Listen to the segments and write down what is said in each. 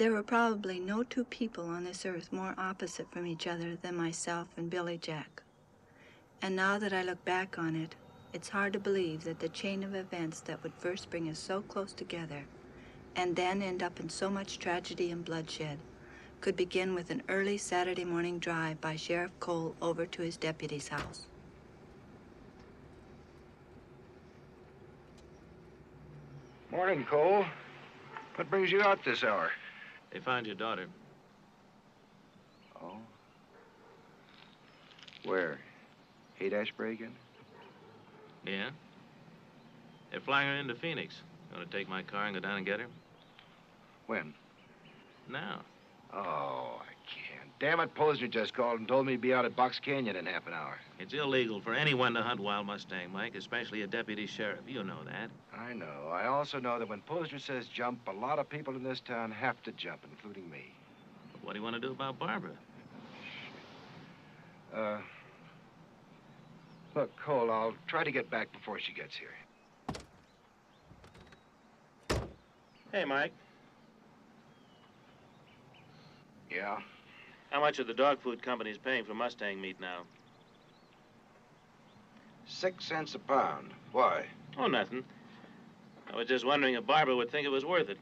There were probably no two people on this earth more opposite from each other than myself and Billy Jack. And now that I look back on it, it's hard to believe that the chain of events that would first bring us so close together and then end up in so much tragedy and bloodshed could begin with an early Saturday morning drive by Sheriff Cole over to his deputy's house. Morning, Cole. What brings you out this hour? They found your daughter. Oh? Where? Haight-Ashbury again? Yeah? They're flying her into Phoenix. You want to take my car and go down and get her? When? Now. Oh, I can't. Damn it, Posner just called and told me to be out at Box Canyon in half an hour. It's illegal for anyone to hunt wild mustang, Mike, especially a deputy sheriff. You know that. I know. I also know that when Posner says jump, a lot of people in this town have to jump, including me. But what do you want to do about Barbara? Look, Cole, I'll try to get back before she gets here. Hey, Mike. Yeah? How much are the dog food companies paying for mustang meat now? 6 cents a pound. Why? Oh, nothing. I was just wondering if Barbara would think it was worth it.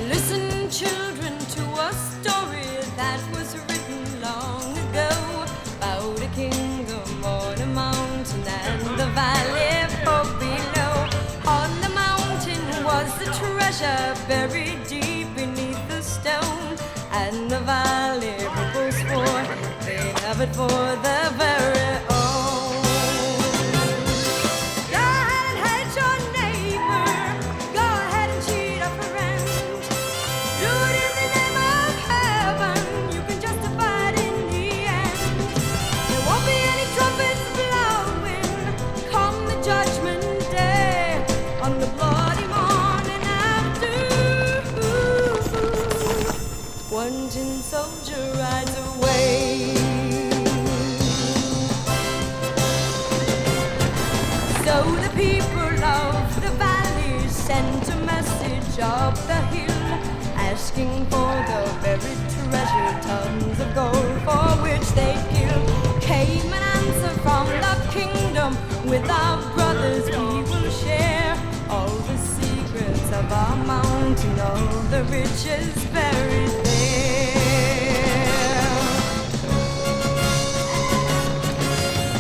Listen, children, to a story that was written long ago about a kingdom on a mountain and the valley far below. On the mountain was the treasure buried deep beneath the stone, and the valley people swore they'd have it for their very own. Go ahead and hate your neighbor. Go ahead and cheat a friend. Do it in the name of heaven. You can justify it in the end. There won't be any trumpets blowing come the judgment day on the bloody morning after. One tin soldier rides away. So the people of the valley sent a message up the hill, asking for the buried treasure, tons of gold for which they'd kill. Came an answer from the kingdom, with our brothers we will share all the secrets of our mountain, all the riches buried there.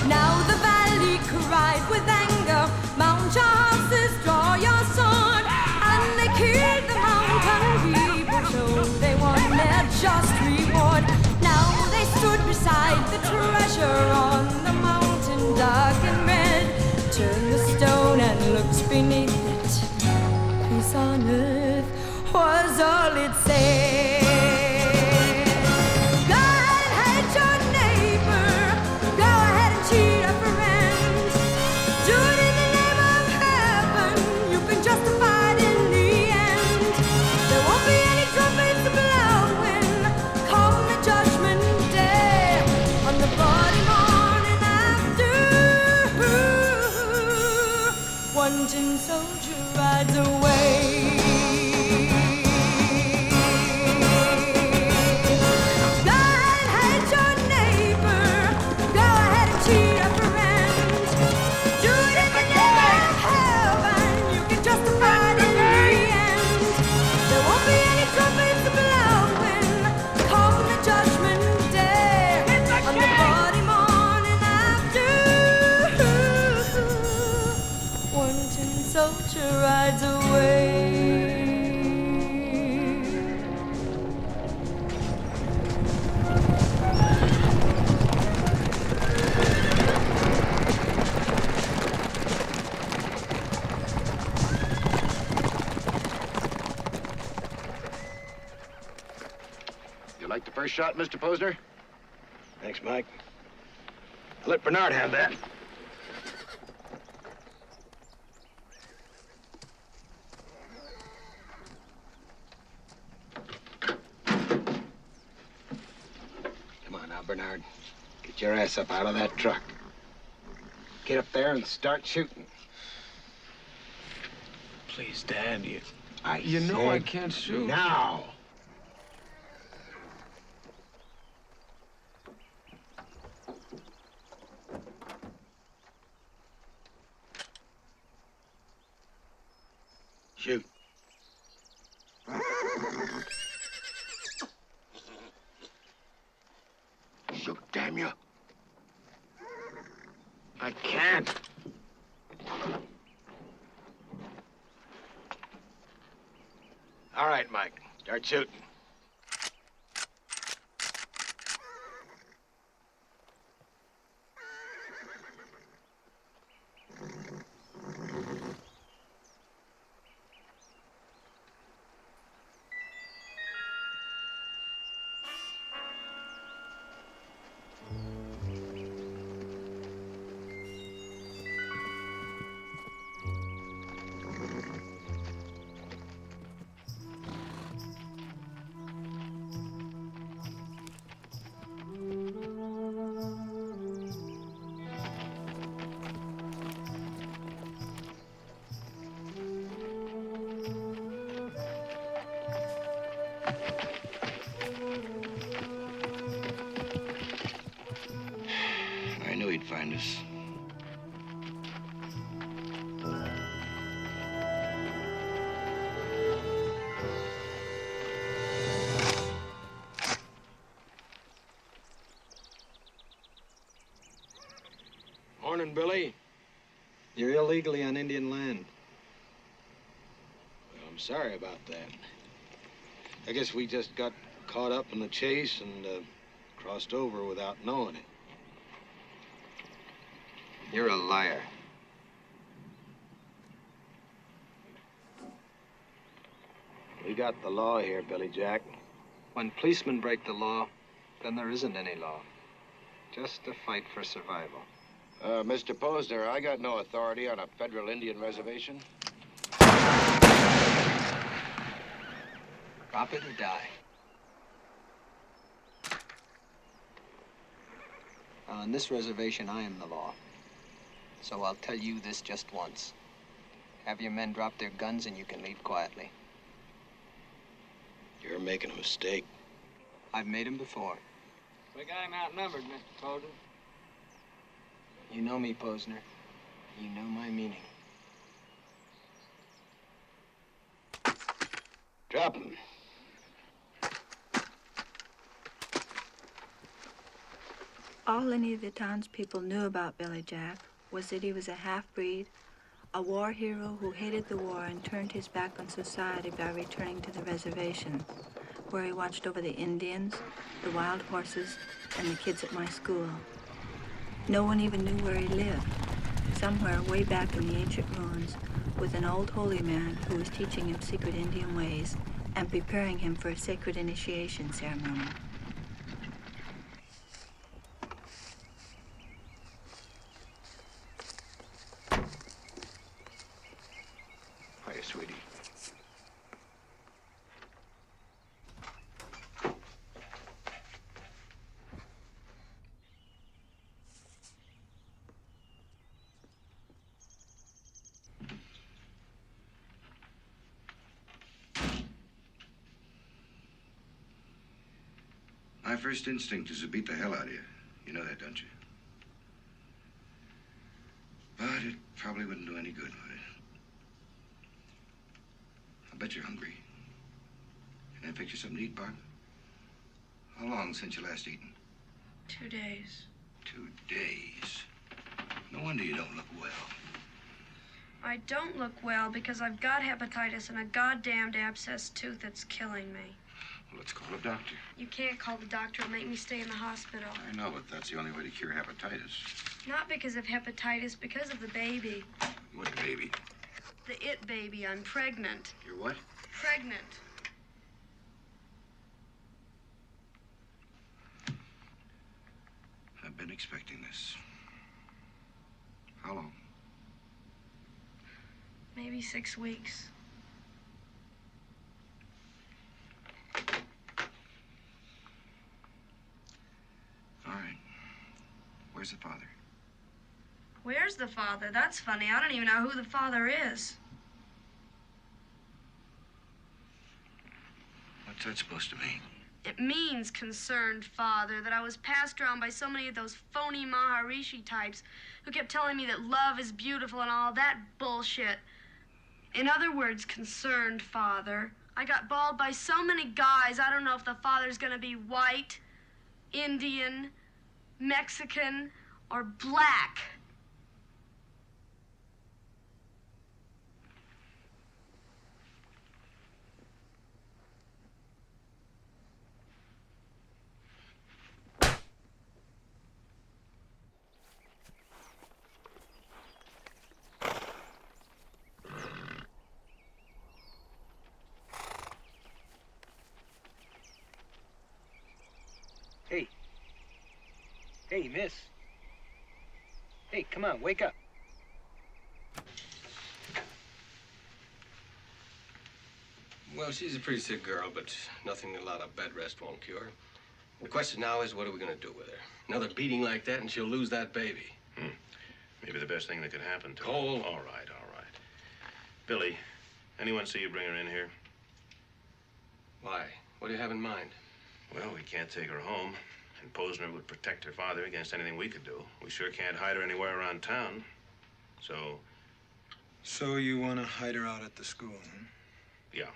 Now the valley cried with anger, mount your horses, draw your sword, and they killed the mountain people, so they won their just reward. Now they stood beside the treasure on the mountain, dark and red. Turned the stone and looked beneath it. Peace on earth was all it said. Go ahead and hate your neighbor. Go ahead and cheat a friend. Do it in the name of heaven. You can justify it in the end. There won't be any trumpets blowing come the judgment day on the bloody morning after. One tin soldier rides away. Go ahead and hate your neighbor. Go ahead and cheat a friend. Do it in the name of heaven. You can justify it in the end. There won't be any trumpets blowing come the judgment day on the bloody morning after. One tin soldier rides away. You like the first shot, Mr. Posner? Thanks, Mike. Let Bernard have that. Bernard. Get your ass up out of that truck. Get up there and start shooting. Please, Dad, You know I can't shoot. Now! Shoot. Shoot, damn you. I can't. All right, Mike. Start shooting. I knew he'd find us. Morning, Billy. You're illegally on Indian land. Well, I'm sorry about that. I guess we just got caught up in the chase and crossed over without knowing it. You're a liar. We got the law here, Billy Jack. When policemen break the law, then there isn't any law. Just a fight for survival. Mr. Posner, I got no authority on a federal Indian reservation. Drop it or die. On this reservation, I am the law. So I'll tell you this just once. Have your men drop their guns and you can leave quietly. You're making a mistake. I've made them before. We got him outnumbered, Mr. Posner. You know me, Posner. You know my meaning. Drop him. All any of the townspeople knew about Billy Jack was that he was a half-breed, a war hero who hated the war and turned his back on society by returning to the reservation, where he watched over the Indians, the wild horses, and the kids at my school. No one even knew where he lived, somewhere way back in the ancient ruins, with an old holy man who was teaching him secret Indian ways and preparing him for a sacred initiation ceremony. Hiya, sweetie. My first instinct is to beat the hell out of you. You know that, don't you? But it probably wouldn't do any good, would it? I bet you're hungry. Can I fix you something to eat, Barb? How long since you last eaten? 2 days. 2 days. No wonder you don't look well. I don't look well because I've got hepatitis and a goddamned abscessed tooth that's killing me. Well, let's call a doctor. You can't call the doctor and make me stay in the hospital. I know, but that's the only way to cure hepatitis. Not because of hepatitis, because of the baby. What baby? The it baby. I'm pregnant. You're what? Pregnant. I've been expecting this. How long? Maybe 6 weeks. is the father? That's funny. I don't even know who the father is. What's that supposed to mean? It means concerned father, that I was passed around by so many of those phony Maharishi types who kept telling me that love is beautiful and all that bullshit. In other words, concerned father. I got balled by so many guys, I don't know if the father's gonna be white, Indian, Mexican, or black. Hey. Hey, miss. Hey, come on, wake up. Well, she's a pretty sick girl, but nothing a lot of bed rest won't cure. The question now is, what are we going to do with her? Another beating like that, and she'll lose that baby. Maybe the best thing that could happen to her. Cole. All right, all right. Billy, anyone see you bring her in here? Why? What do you have in mind? Well, we can't take her home, and Posner would protect her father against anything we could do. We sure can't hide her anywhere around town. So you want to hide her out at the school, huh? Yeah,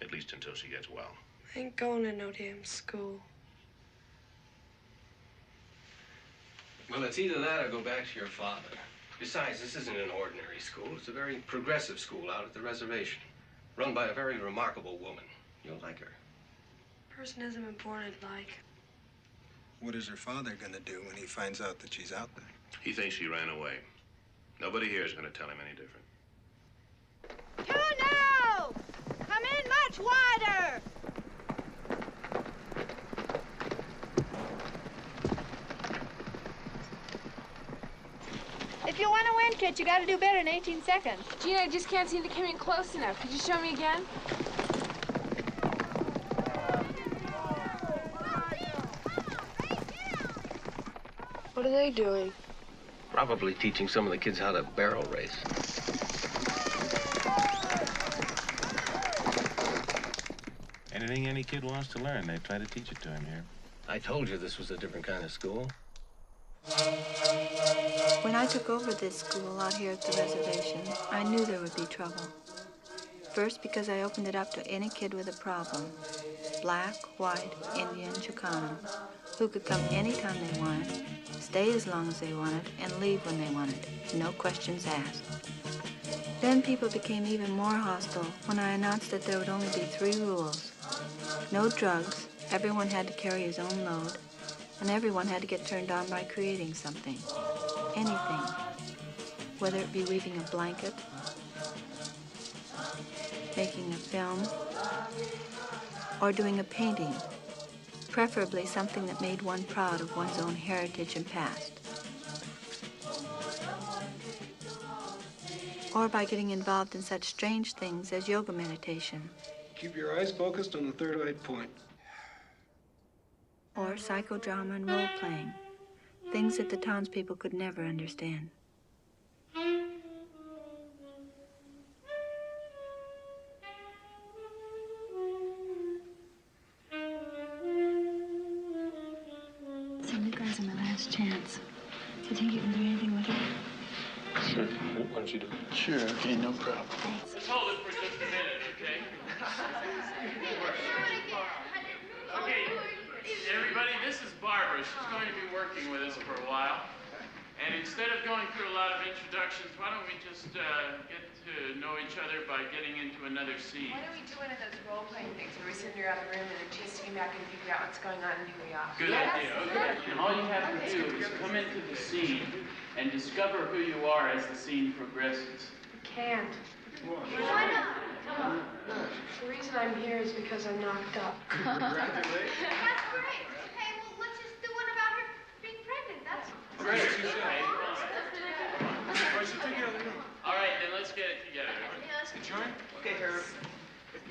at least until she gets well. I ain't going to no damn school. Well, it's either that or go back to your father. Besides, this isn't an ordinary school. It's a very progressive school out at the reservation, run by a very remarkable woman. You'll like her. Person hasn't been born I'd like. What is her father gonna do when he finds out that she's out there? He thinks she ran away. Nobody here is going to tell him any different. Kuno! Come in much wider! If you want to win, kid, you got to do better in 18 seconds. Gina, I just can't seem to come in close enough. Could you show me again? What are they doing? Probably teaching some of the kids how to barrel race. Anything any kid wants to learn, they try to teach it to him here. I told you this was a different kind of school. When I took over this school out here at the reservation, I knew there would be trouble. First, because I opened it up to any kid with a problem. Black, white, Indian, Chicano, who could come anytime they wanted, stay as long as they wanted, and leave when they wanted. No questions asked. Then people became even more hostile when I announced that there would only be 3 rules. No drugs, everyone had to carry his own load, and everyone had to get turned on by creating something. Anything. Whether it be weaving a blanket, making a film, or doing a painting. Preferably something that made one proud of one's own heritage and past. Or by getting involved in such strange things as yoga meditation. Keep your eyes focused on the third eye point. Or psychodrama and role-playing. Things that the townspeople could never understand. Some new guys are my last chance. Do you think you can do anything with it? Sure. Why don't you do it? Sure, okay, no problem. Thanks. Let's hold it for just a minute, okay? Okay, everybody, this is Barbara. She's going to be working with us for a while. And instead of going through a lot of introductions, why don't we just get to know each other by getting into another scene? Why don't we do one of those role-playing things where we sit around a room and then chasing back and figure out what's going on and who we are? Good idea. Okay. And all you have to do is come into the scene and discover who you are as the scene progresses. I can't. Why not? The reason I'm here is because I'm knocked up. Congratulations. That's great. Okay, well, let's just do one about her being pregnant. That's Great. Okay. All right, then let's get it together. Okay, Herb.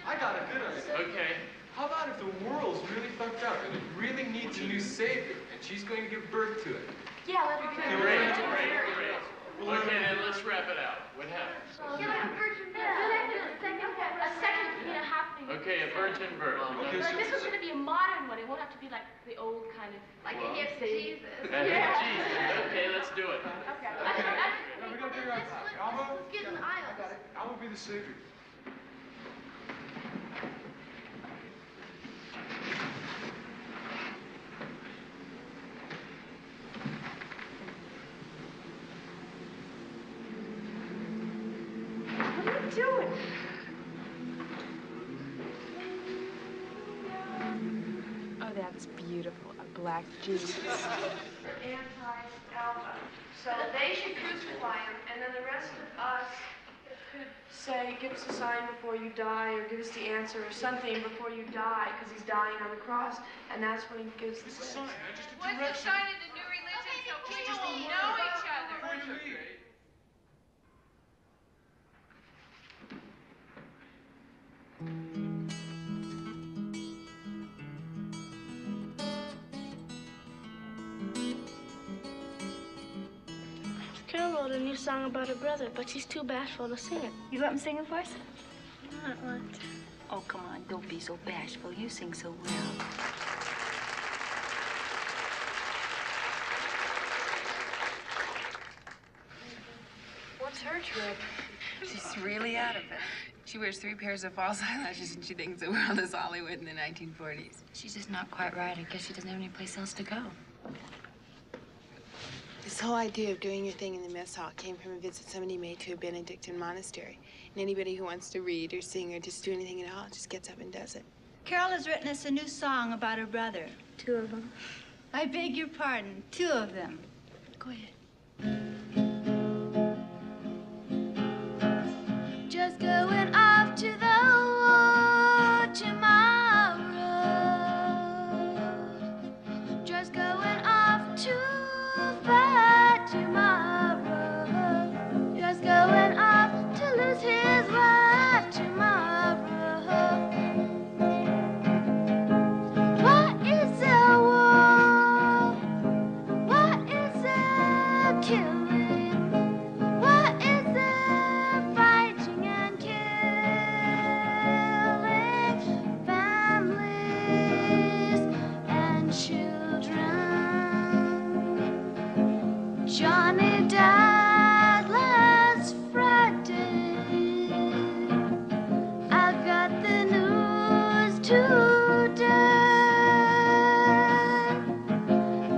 I got a good idea. Okay. How about if the world's really fucked up and it really needs a new savior, and she's going to give birth to it? Yeah, let's do Great. Okay, then let's wrap it out. What happened? Yeah, like a virgin birth. A second, happening. Okay, a virgin birth. Okay, like this was going to be a modern one. It won't have to be like the old kind of. Like a hip Jesus. A hip Jesus. Okay, let's do it. Okay. Now we gotta figure out. Alma? Let's get in the aisles. Alma be the savior. What are you doing? Oh, that's beautiful. A black Jesus. Anti-alpha. So they should crucify him, and then the rest of us could say, give us a sign before you die, or give us the answer or something before you die, because he's dying on the cross, and that's when he gives the sign. What's the sign of the new religion so people will know each other? Carol wrote a new song about her brother, but she's too bashful to sing it. You let him sing it for us? Not much. Oh, come on, don't be so bashful. You sing so well. What's her trip? She's really out of it. She wears 3 pairs of false eyelashes and she thinks the world is Hollywood in the 1940s. She's just not quite right. I guess she doesn't have any place else to go. This whole idea of doing your thing in the mess hall came from a visit somebody made to a Benedictine monastery. And anybody who wants to read or sing or just do anything at all just gets up and does it. Carol has written us a new song about her brother. 2 of them. I beg your pardon, 2 of them. Go ahead. Just going off to the war tomorrow. Just going off to fight tomorrow. Just going off to lose his wife tomorrow. What is a war? What is a killing? What is a fighting and killing families and children? Johnny died last Friday. I got the news today.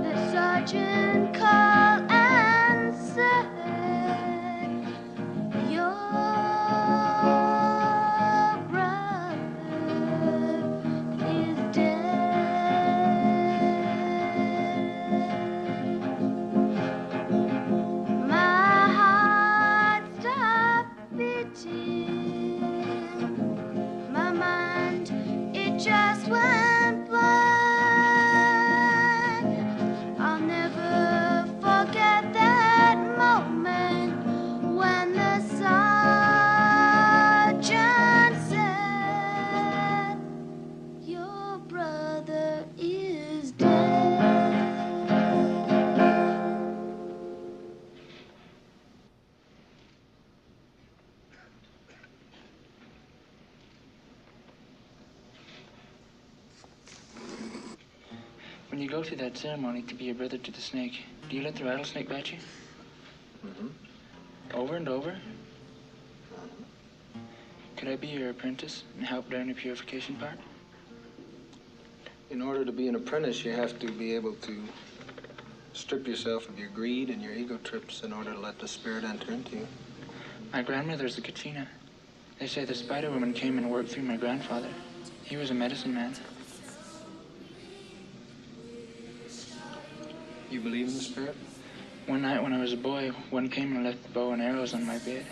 The sergeant called and said, your brother is dead. My heart stopped beating. My mind, it just went blank. I'll never forget that moment when the sergeant said, your brother is dead. When you go through that ceremony to be your brother to the snake, do you let the rattlesnake bite you? Mm-hmm. Over and over? Could I be your apprentice and help learn the purification part? In order to be an apprentice, you have to be able to strip yourself of your greed and your ego trips in order to let the spirit enter into you. My grandmother's a Katrina. They say the Spider Woman came and worked through my grandfather. He was a medicine man. You believe in the spirit? One night when I was a boy, one came and left the bow and arrows on my bed.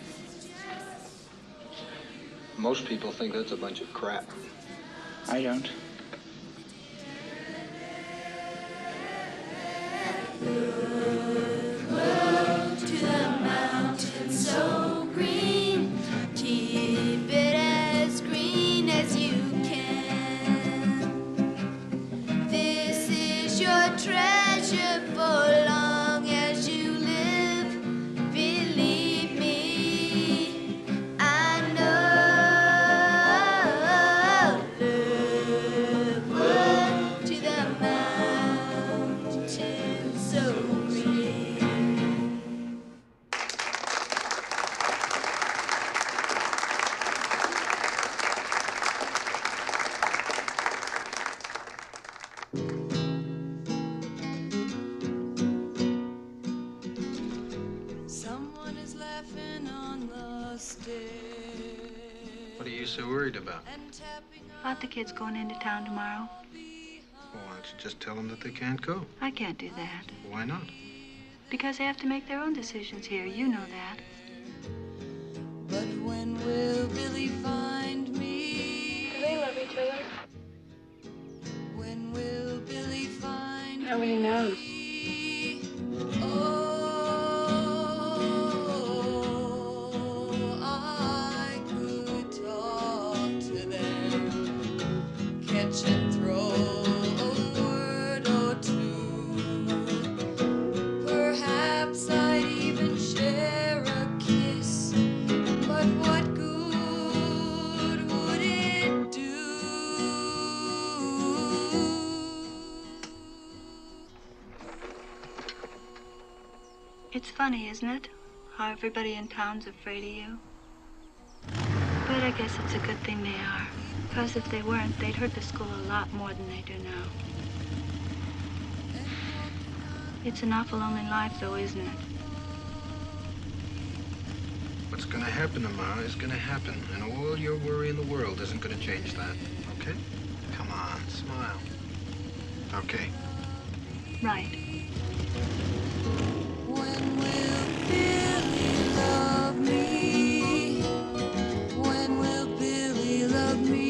Most people think that's a bunch of crap. I don't. To the mountain so green, keep it as green as you can. This is your treasure for long as you live. Believe you so worried about? About the kids going into town tomorrow. Well, why don't you just tell them that they can't go? I can't do that. Why not? Because they have to make their own decisions here. You know that. But when will Billy find me? Do they love each other? When will Billy find me? Nobody knows. Oh, I could talk to them, catch and throw a word or two. Perhaps I'd even share a kiss, but what good would it do? It's funny, isn't it? How everybody in town's afraid of you. But I guess it's a good thing they are. Because if they weren't, they'd hurt the school a lot more than they do now. It's an awful lonely life, though, isn't it? What's gonna happen tomorrow is gonna happen, and all your worry in the world isn't gonna change that, okay? Come on, smile. Okay. Right. When will Billy love me? When will Billy love me?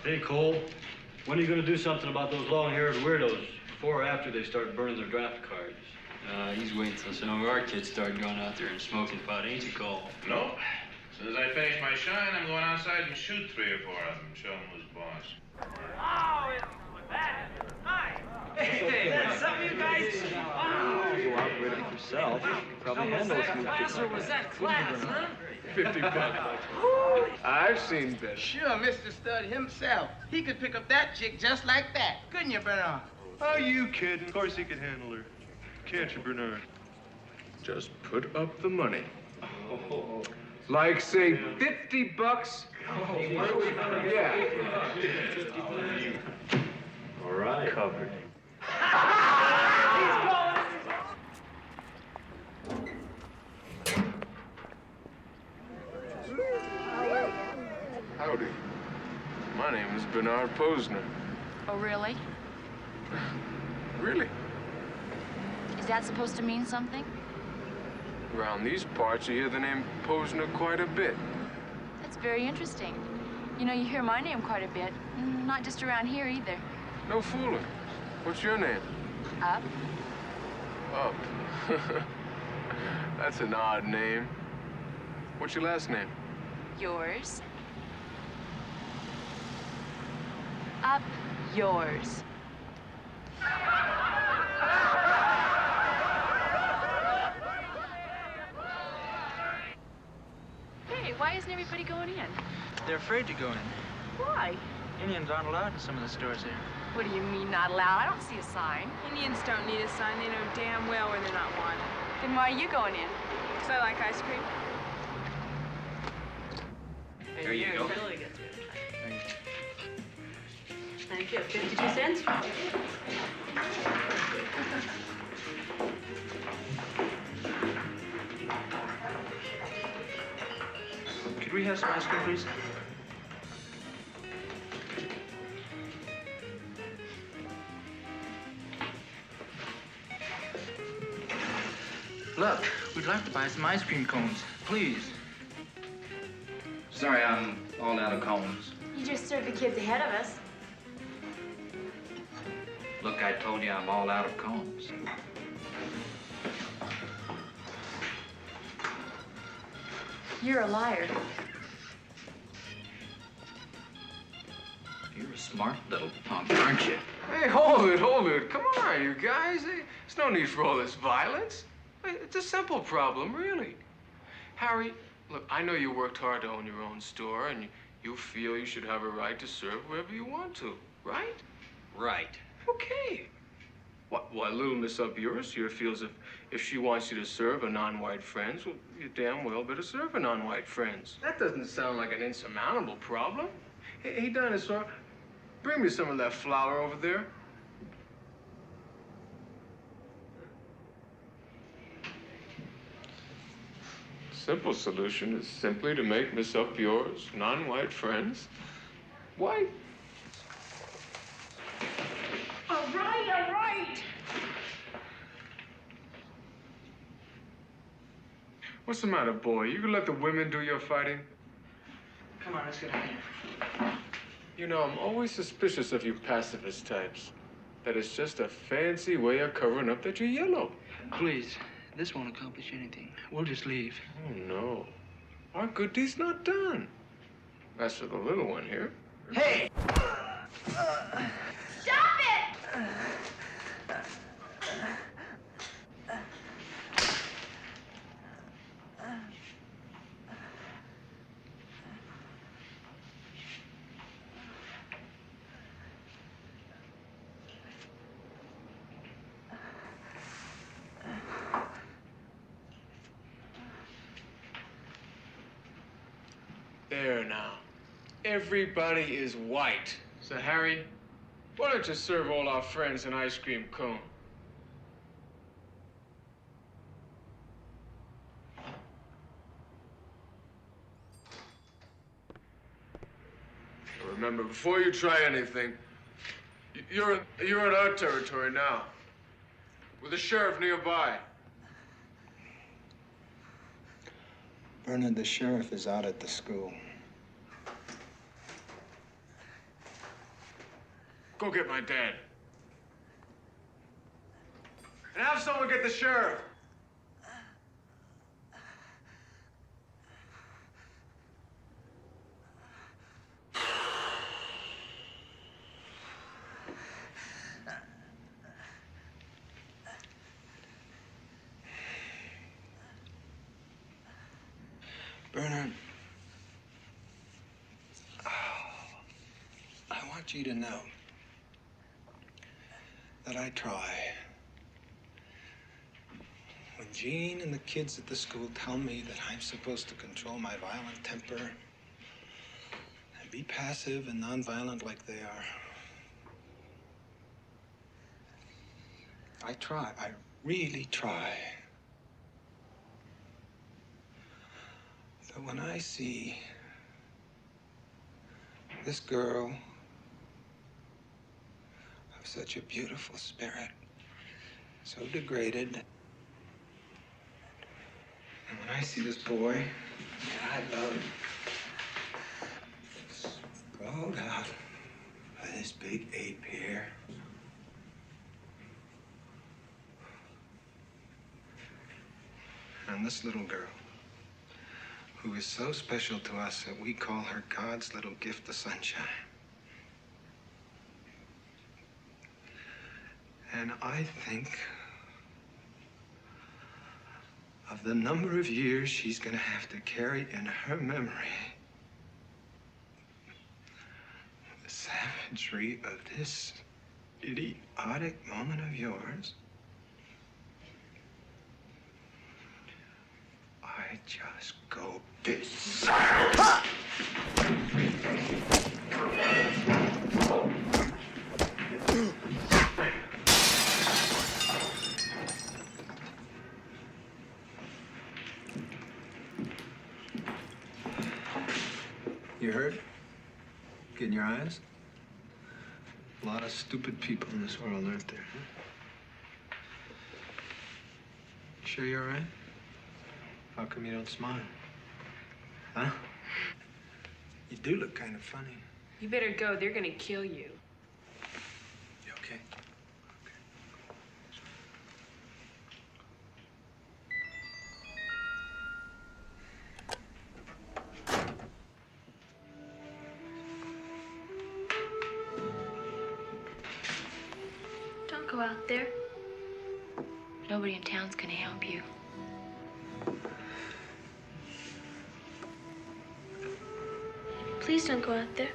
Hey, Cole, when are you going to do something about those long-haired weirdos before or after they start burning their draft cards? He's waiting till some of our kids start going out there and smoking pot, ain't you, Cole? No. As soon as I finish my shine, I'm going outside and shoot 3 or 4 of them, show them who's boss. Oh, that is nice. Hey, that's something you guys... Wow. You operate it yourself. You can probably handle a smooth Class or was that class, huh? $50. I've seen better. Sure, Mr. Stud himself. He could pick up that chick just like that. Couldn't you, Bernard? Are you kidding? Of course he could handle her. Can't you, Bernard? Just put up the money. Like, say, $50? Yeah. All right. Covered. Howdy. My name is Bernard Posner. Oh, really? Really? Is that supposed to mean something? Around these parts, you hear the name Posner quite a bit. That's very interesting. You know, you hear my name quite a bit. Not just around here either. No fooling. What's your name? Up. Up. That's an odd name. What's your last name? Yours. Up yours. Hey, why isn't everybody going in? They're afraid to go in. Why? Indians aren't allowed in some of the stores here. What do you mean, not allowed? I don't see a sign. Indians don't need a sign. They know damn well when they're not wanted. Then why are you going in? Because I like ice cream. There you go. Thank you. 52 cents. Could we have some ice cream, please? Look, we'd like to buy some ice cream cones, please. Sorry, I'm all out of cones. You just served the kids ahead of us. Look, I told you I'm all out of cones. You're a liar. You're a smart little punk, aren't you? Hey, hold it. Come on, you guys. There's no need for all this violence. It's a simple problem, really. Harry, look, I know you worked hard to own your own store, and you feel you should have a right to serve whoever you want to, right? Right. Okay. What little miss up yours here feels if she wants you to serve her non-white friends, well, you damn well better serve her non-white friends. That doesn't sound like an insurmountable problem. Hey, Dinosaur, bring me some of that flour over there. Simple solution is simply to make Miss Up yours non-white friends white. All right. What's the matter, boy? You can let the women do your fighting? Come on, let's get out of here. You know, I'm always suspicious of you pacifist types. That it's just a fancy way of covering up that you're yellow. Please, this won't accomplish anything. We'll just leave. Oh, no. Our good deed's not done. As for the little one here. Hey! Stop it! There now. Everybody is white. So, Harry, why don't you serve all our friends an ice cream cone? Remember, before you try anything, you're in our territory now, with the sheriff nearby. Bernard, the sheriff is out at the school. Go get my dad. And have someone get the sheriff. Bernard, I want you to know that I try. When Jean and the kids at the school tell me that I'm supposed to control my violent temper and be passive and nonviolent like they are, I try. I really try. But when I see this girl of such a beautiful spirit, so degraded, and when I see this boy that I love, sprawled out by this big ape here, and this little girl, who is so special to us that we call her God's little gift of sunshine. And I think of the number of years she's gonna have to carry in her memory the savagery of this idiotic moment of yours. I just go berserk. You heard? Get in your eyes? A lot of stupid people in this world, aren't there? Huh? Sure you're all right? How come you don't smile? Huh? You do look kind of funny. You better go. They're gonna kill you. You okay? out there. Nobody in town's gonna help you. Please don't go out there.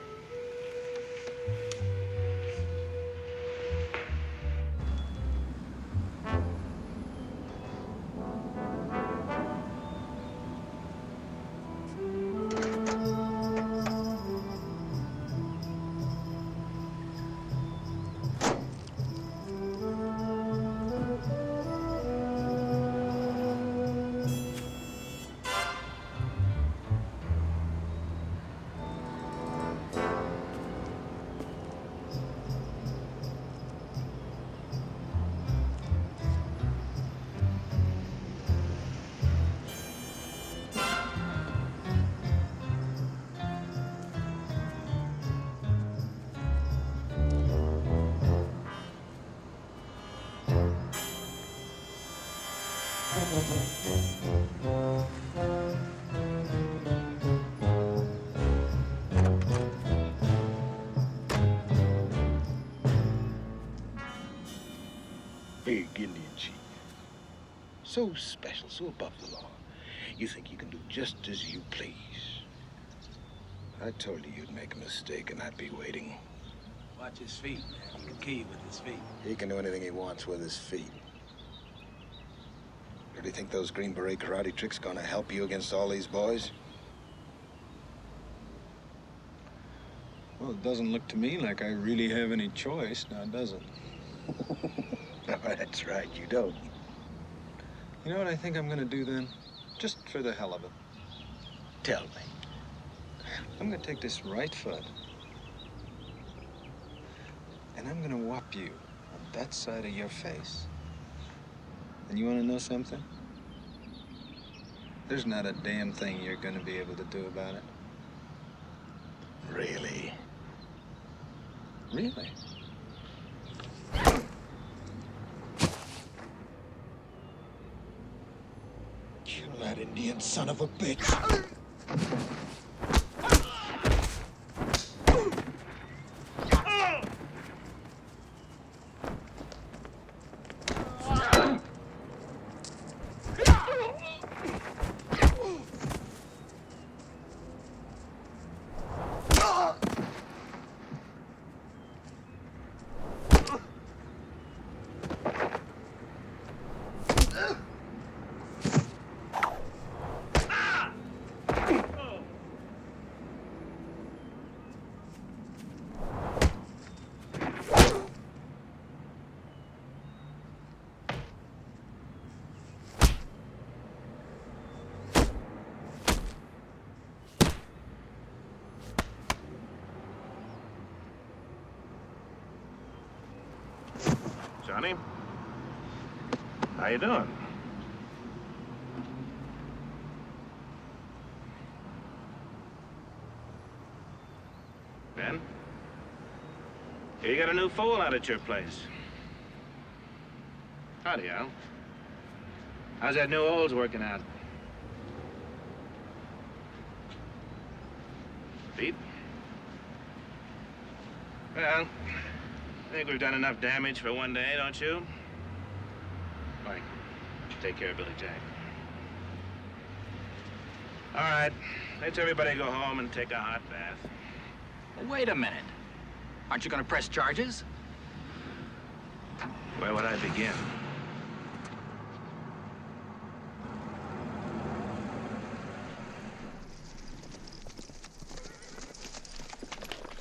Big Indian chief. So special, so above the law. You think you can do just as you please. I told you you'd make a mistake and I'd be waiting. Watch his feet, man. He can kill you with his feet. He can do anything he wants with his feet. Do you think those Green Beret karate tricks gonna help you against all these boys? Well, it doesn't look to me like I really have any choice, now does it? No, that's right, you don't. You know what I think I'm gonna do then? Just for the hell of it. Tell me. I'm gonna take this right foot, and I'm gonna whop you on that side of your face. And you wanna know something? There's not a damn thing you're gonna be able to do about it. Really? Really? Kill that Indian son of a bitch. Johnny? How you doing? Ben? You got a new fool out at your place. Howdy, Al. How's that new old's working out? Pete? Well, I think we've done enough damage for one day, don't you? Fine. Take care of Billy Jack. All right. Let's everybody go home and take a hot bath. Wait a minute. Aren't you going to press charges? Where would I begin?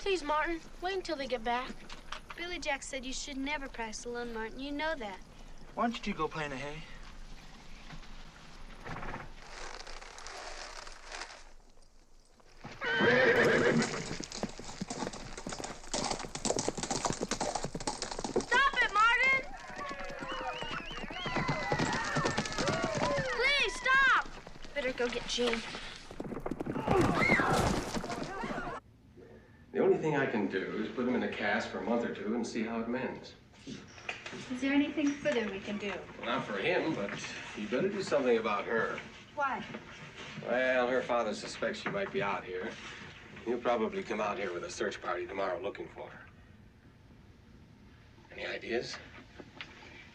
Please, Martin, wait until they get back. Billy Jack said you should never practice alone, Martin. You know that. Why don't you go play in the hay? Stop it, Martin! Please, stop! Better go get Gene. The only thing I can do is put him in a cast for a month or two and see how it mends. Is there anything further we can do? Well, not for him, but you better do something about her. Why? Well, her father suspects she might be out here. He'll probably come out here with a search party tomorrow looking for her. Any ideas?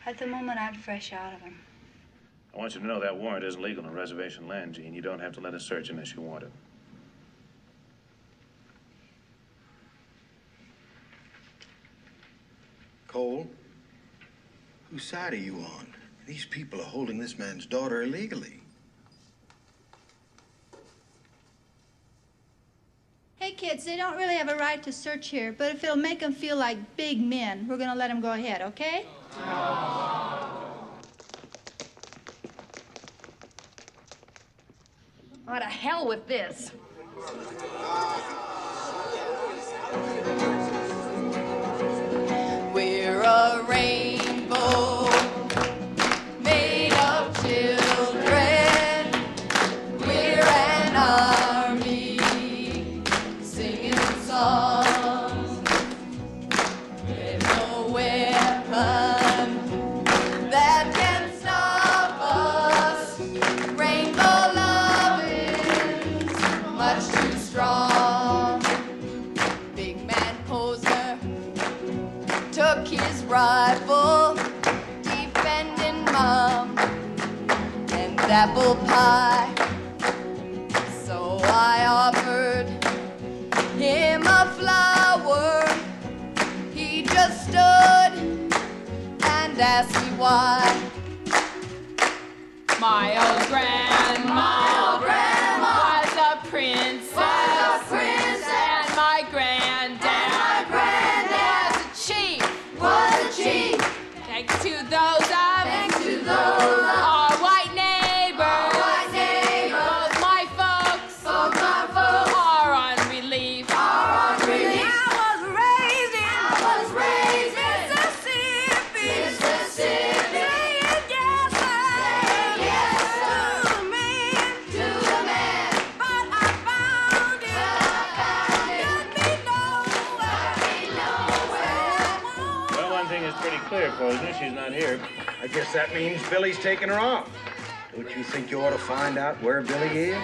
At the moment, I'm fresh out of him. I want you to know that warrant isn't legal on reservation land, Gene. You don't have to let us search unless you want it. Cole, whose side are you on? These people are holding this man's daughter illegally. Hey, kids, they don't really have a right to search here, but if it'll make them feel like big men, we're gonna let them go ahead, okay? Oh, to hell with this. We're a rainbow made of children. We're an army singing songs. There's no weapon that can stop us. Rainbow loving's much too strong. Big man poser took his rifle, defending Mom and apple pie. So I offered him a flower. He just stood and asked me why. My old grandma was a princess, and my granddad was a chief. Thanks to those our white neighbors, both my folks are on relief. I was raised in Mississippi, saying yes, to the man, but I found it got me nowhere. Well, one thing is pretty clear, Posner. She's not here. I guess that means Billy's taking her off. Don't you think you ought to find out where Billy is?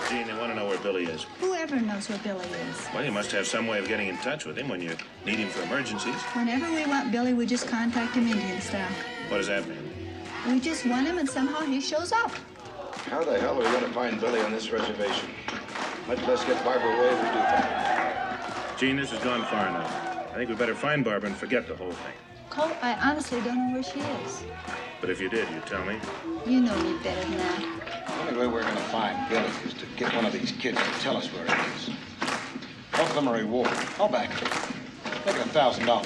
Gene, they want to know where Billy is. Whoever knows where Billy is. Well, you must have some way of getting in touch with him when you need him for emergencies. Whenever we want Billy, we just contact him Indian style. What does that mean? We just want him and somehow he shows up. How the hell are we going to find Billy on this reservation? Much less get Barbara wherever we do find her. Gene, this has gone far enough. I think we better find Barbara and forget the whole thing. Cole, I honestly don't know where she is. But if you did, you'd tell me. You know me better than that. The only way we're going to find Billy is to get one of these kids to tell us where it is. Both of them are reward. I'll back it. Make it $1,000.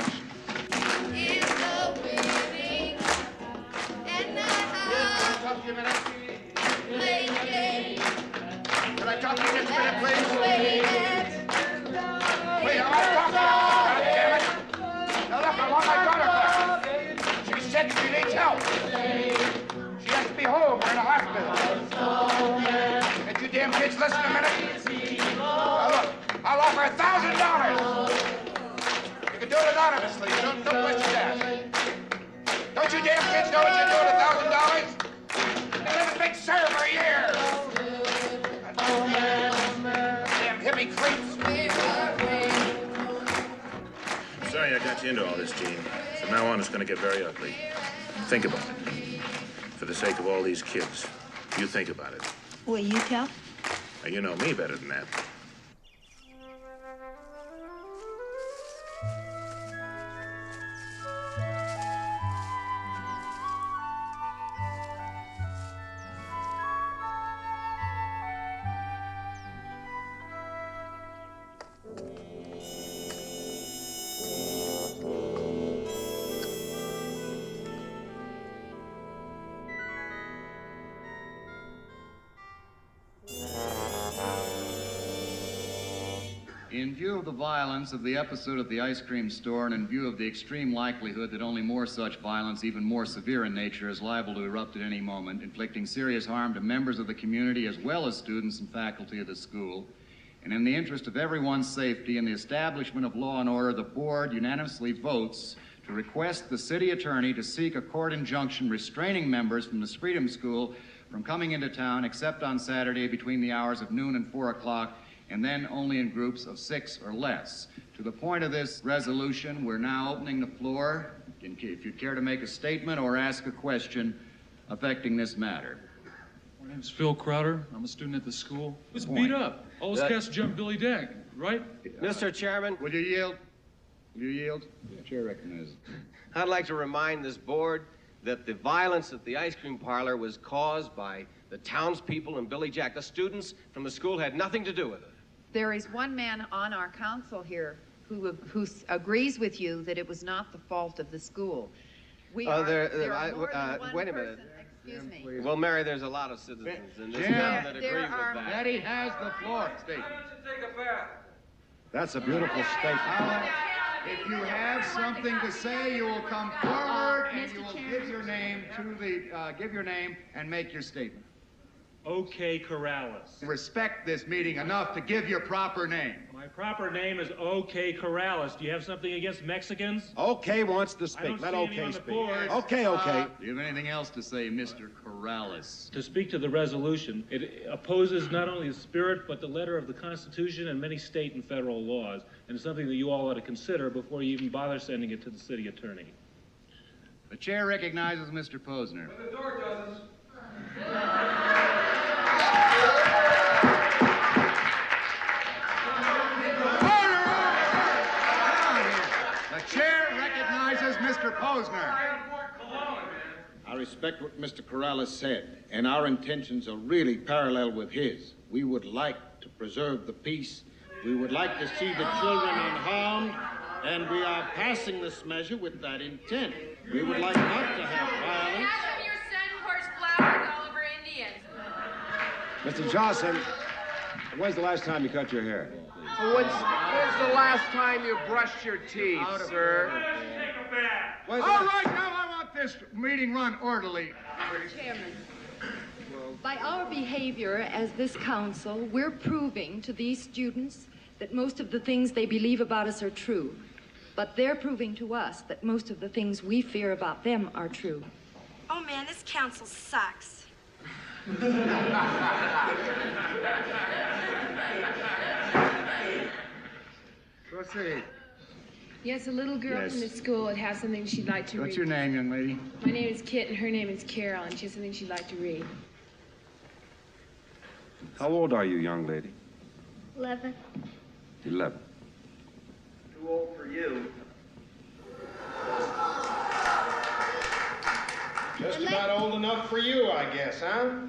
Can I talk to you just a minute, please? Wait, I want to talk to you. God damn it. Now look, I want my daughter back. She's sick. She needs help. She has to be home. We're in a hospital. Can't you damn kids listen a minute? Now look, I'll offer $1,000. You can do it anonymously. Don't question that. Don't you damn kids know what you're doing $1,000? They live in Big Sur for a year. Damn hippie creeps. I'm sorry I got you into all this, Gene. From now on, it's going to get very ugly. Think about it. For the sake of all these kids, you think about it. Will you tell? Now, you know me better than that. In view of the violence of the episode at the ice cream store and in view of the extreme likelihood that only more such violence, even more severe in nature, is liable to erupt at any moment, inflicting serious harm to members of the community as well as students and faculty of the school, and in the interest of everyone's safety and the establishment of law and order, the board unanimously votes to request the city attorney to seek a court injunction restraining members from the Freedom School from coming into town except on Saturday between the hours of noon and 4 o'clock, and then only in groups of 6 or less. To the point of this resolution, we're now opening the floor. If you care to make a statement or ask a question affecting this matter. My name's Phil Crowder. I'm a student at the school. Was Point. beat up. All those cats jumped Billy Jack, right? Mr. Chairman. Will you yield? Will you yield? The chair recognizes. I'd like to remind this board that the violence at the ice cream parlor was caused by the townspeople and Billy Jack. The students from the school had nothing to do with it. There is one man on our council here who agrees with you that it was not the fault of the school. Wait a minute. Excuse me. Well, Mary, there's a lot of citizens in this Jim, town that agree with that. Betty has the floor. Statement. That's a beautiful statement. If you have something to say, you will come forward and you will give your name to the give your name and make your statement. OK Corrales. Respect this meeting enough to give your proper name. My proper name is OK Corrales. Do you have something against Mexicans? OK wants to speak. Let OK speak. OK. Do you have anything else to say, Mr. Corrales? To speak to the resolution, it opposes not only the spirit but the letter of the Constitution and many state and federal laws, and it's something that you all ought to consider before you even bother sending it to the city attorney. The chair recognizes Mr. Posner. But the door doesn't. The chair recognizes Mr. Posner. I respect what Mr. Corrales said, and our intentions are really parallel with his. We would like to preserve the peace. We would like to see the children unharmed, and we are passing this measure with that intent. We would like not to have violence. Half of your sun-horse flowers all over Indians. Mr. Johnson, when's the last time you cut your hair? When's the last time you brushed your teeth, sir? All right, now I want this meeting run orderly. Chairman, by our behavior as this council, we're proving to these students that most of the things they believe about us are true. But they're proving to us that most of the things we fear about them are true. Oh, man, this council sucks. Proceed. Yes, a little girl Yes. from the school would have something she'd like to read. What's your name, young lady? My name is Kit, and her name is Carol, and she has something she'd like to read. How old are you, young lady? 11. 11. Too old for you. Just about old enough for you, I guess, huh?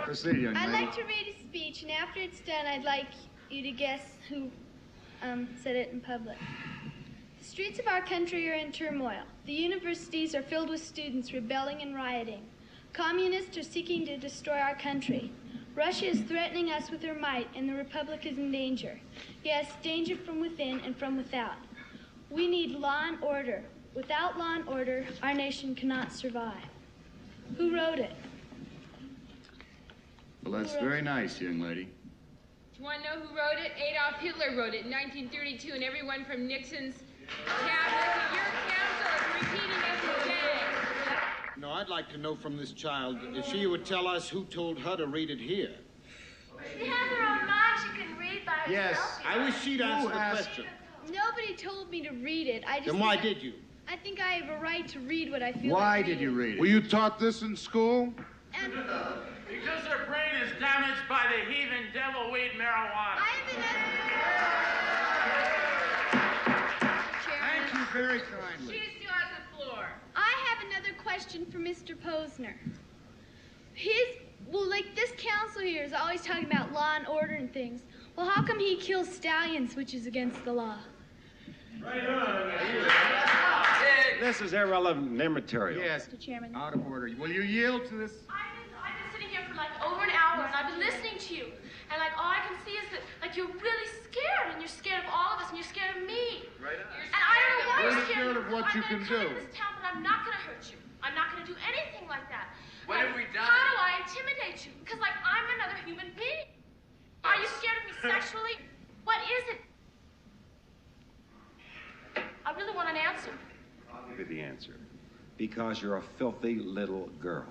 Proceed, young I'd lady. like to read a speech, and after it's done, I'd like you to guess who said it in public. The streets of our country are in turmoil. The universities are filled with students rebelling and rioting. Communists are seeking to destroy our country. Russia is threatening us with her might, and the Republic is in danger. Yes, danger from within and from without. We need law and order. Without law and order, our nation cannot survive. Who wrote it? Well, that's very nice, young lady. Do you want to know who wrote it? Adolf Hitler wrote it in 1932, and everyone from Nixon's cabinet to your council is repeating it today. No, I'd like to know from this child if she would tell us who told her to read it here. She has her own mind. She can read by herself. Yes, I wish she'd answer the question. Nobody told me to read it. Then why did you? I think I have a right to read what I feel Why like did you read it? Were you taught this in school? And Because their brain is damaged by the heathen devil weed marijuana. Thank you very kindly. She still has the floor. I have another question for Mr. Posner. Like this council here is always talking about law and order and things. Well, how come he kills stallions, which is against the law? This is irrelevant and immaterial. Yes. Mr. Chairman. Out of order. Will you yield to this? I've been sitting here for like over an hour, and I've been listening to you. And like all I can see is that like you're really scared, and you're scared of all of us, and you're scared of me. Right on. And I don't know why We're you're scared of what you can I'm gonna come do. to this town, but I'm not gonna hurt you. I'm not gonna do anything like that. What have we done? How do I intimidate you? Because like I'm another human being. Are you scared of me sexually? What is it? I really want an answer. I'll give you the answer. Because you're a filthy little girl.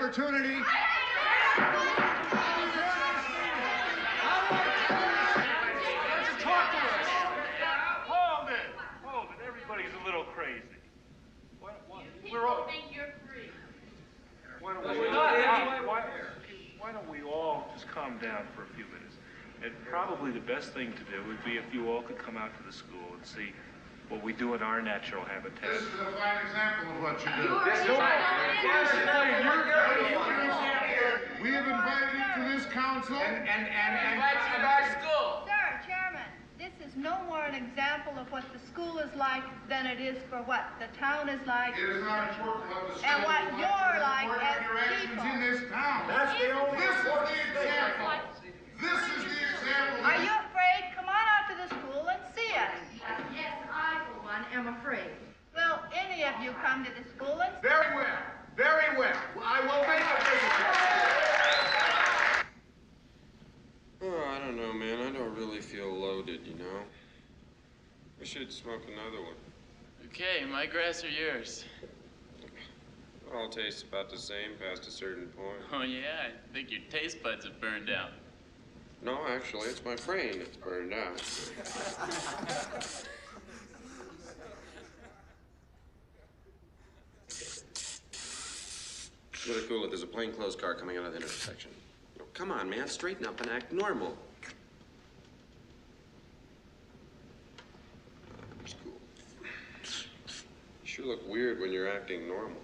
opportunity. Hold it. Everybody's a little crazy. We're all. Think you're free. Why don't we all just calm down for a few minutes? And probably the best thing to do would be if you all could come out to the school and see what we do in our natural habitat. This is a fine example of what you do. We have invited you to this council and invite you to our school. Sir, Chairman, this is no more an example of what the school is like than it is for what the town is like. It is not important what the school and what is you're like. like as Your actions people. in this town. That's the only This is the example. This is the example. Are you afraid? Come on out to the school and see us. Yes, I, for one, am afraid. Will any of you come to the school and Very well. Very well. I will make a visit. Oh, I don't know, man. I don't really feel loaded, you know? We should smoke another one. Okay, my grass or yours? It all tastes about the same past a certain point. Oh, yeah? I think your taste buds have burned out. No, actually, it's my brain that's burned out. Really cool if there's a plainclothes car coming out of the intersection. Oh, come on, man, straighten up and act normal. It's cool. You sure look weird when you're acting normal.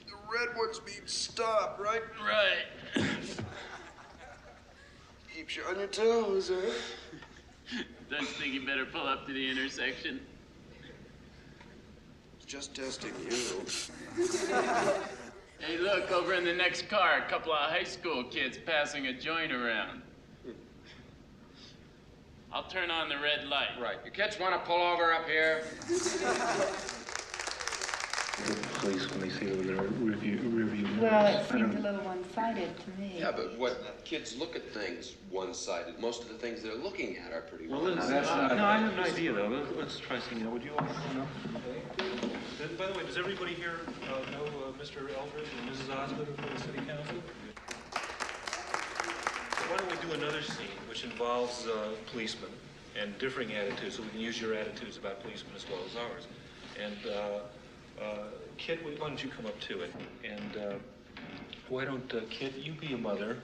The red ones mean stop, right? Right. Keeps you on your toes, huh? Don't you think you better pull up to the intersection? Just testing you. Hey, look, over in the next car, a couple of high school kids passing a joint around. I'll turn on the red light. Right. You kids want to pull over up here? The police, when they see it, they're review. Well, it seems a little one-sided to me. Yeah, but what kids look at things one-sided. Most of the things they're looking at are pretty Well, one-sided. no, I have an idea though. Let's try something. Would you all know? By the way, does everybody here know Mr. Eldred and Mrs. Osgood from the city council? So why don't we do another scene which involves policemen and differing attitudes, so we can use your attitudes about policemen as well as ours. And Kit, why don't you come up to it? And why don't Kit, you be a mother,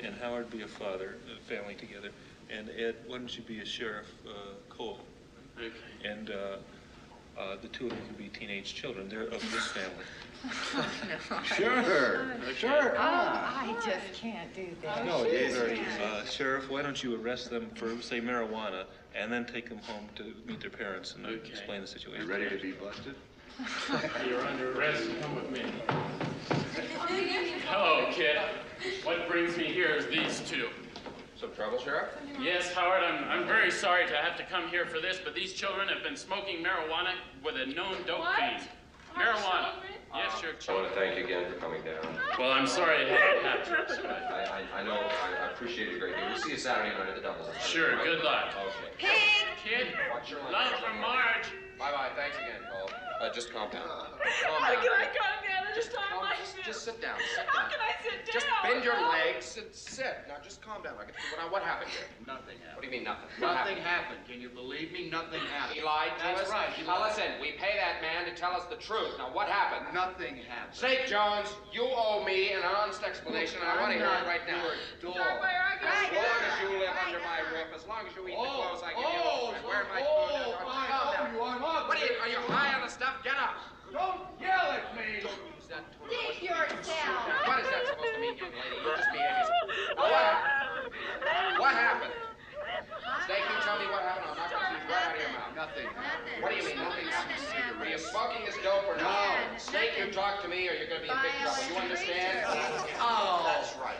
and Howard be a father, family together, and Ed, why don't you be a sheriff, Cole? Okay. And the two of you can be teenage children. They're of this family. Sure. Sure. I just can't do that. No, it's very easy. Sheriff, why don't you arrest them for, say, marijuana, and then take them home to meet their parents and explain the situation. You ready to be busted? You're under arrest. Come with me. Hello, kid. What brings me here is these two. Some trouble, Sheriff? Yes, Howard, I'm very sorry to have to come here for this, but these children have been smoking marijuana with a known dope fiend. Marijuana. Yes, your I want children. to thank you again for coming down. Well, I'm sorry it had to happen. I know, I appreciate it a great deal. We'll see you Saturday night at the Doubles. Sure, Right? good luck. Okay. Pig! Kid, Watch your love language. from Marge. Bye-bye. Thanks again, Cole. Just calm down. How can I calm down at a time like this? Just sit down. Sit How down. can I sit down? Just bend your legs and sit. Now just calm down. Now what happened here? Nothing happened. What do you mean nothing? What Nothing happened? happened. Can you believe me? Nothing happened. He lied to That's us. right. Now listen, we pay that man to tell us the truth. Now what happened? Nothing happened. Snake Jones, you owe me an honest explanation, and I want to hear it right now. Door. As long as you live under my roof, as long as you eat the clothes I give you, and wear my food, calm down. What are you high on the stuff? Get up. Don't yell at me. Don't use that tone. Think yourself. What is that supposed to mean, young lady? You just behave yourself. What happened? Snake, you tell me what happened. I'll knock the teeth right out of your mouth. Nothing. What do you mean, nothing? Are you smoking this dope or not? Snake, you talk to me or you're going to be in big trouble. You understand? Oh. That's right.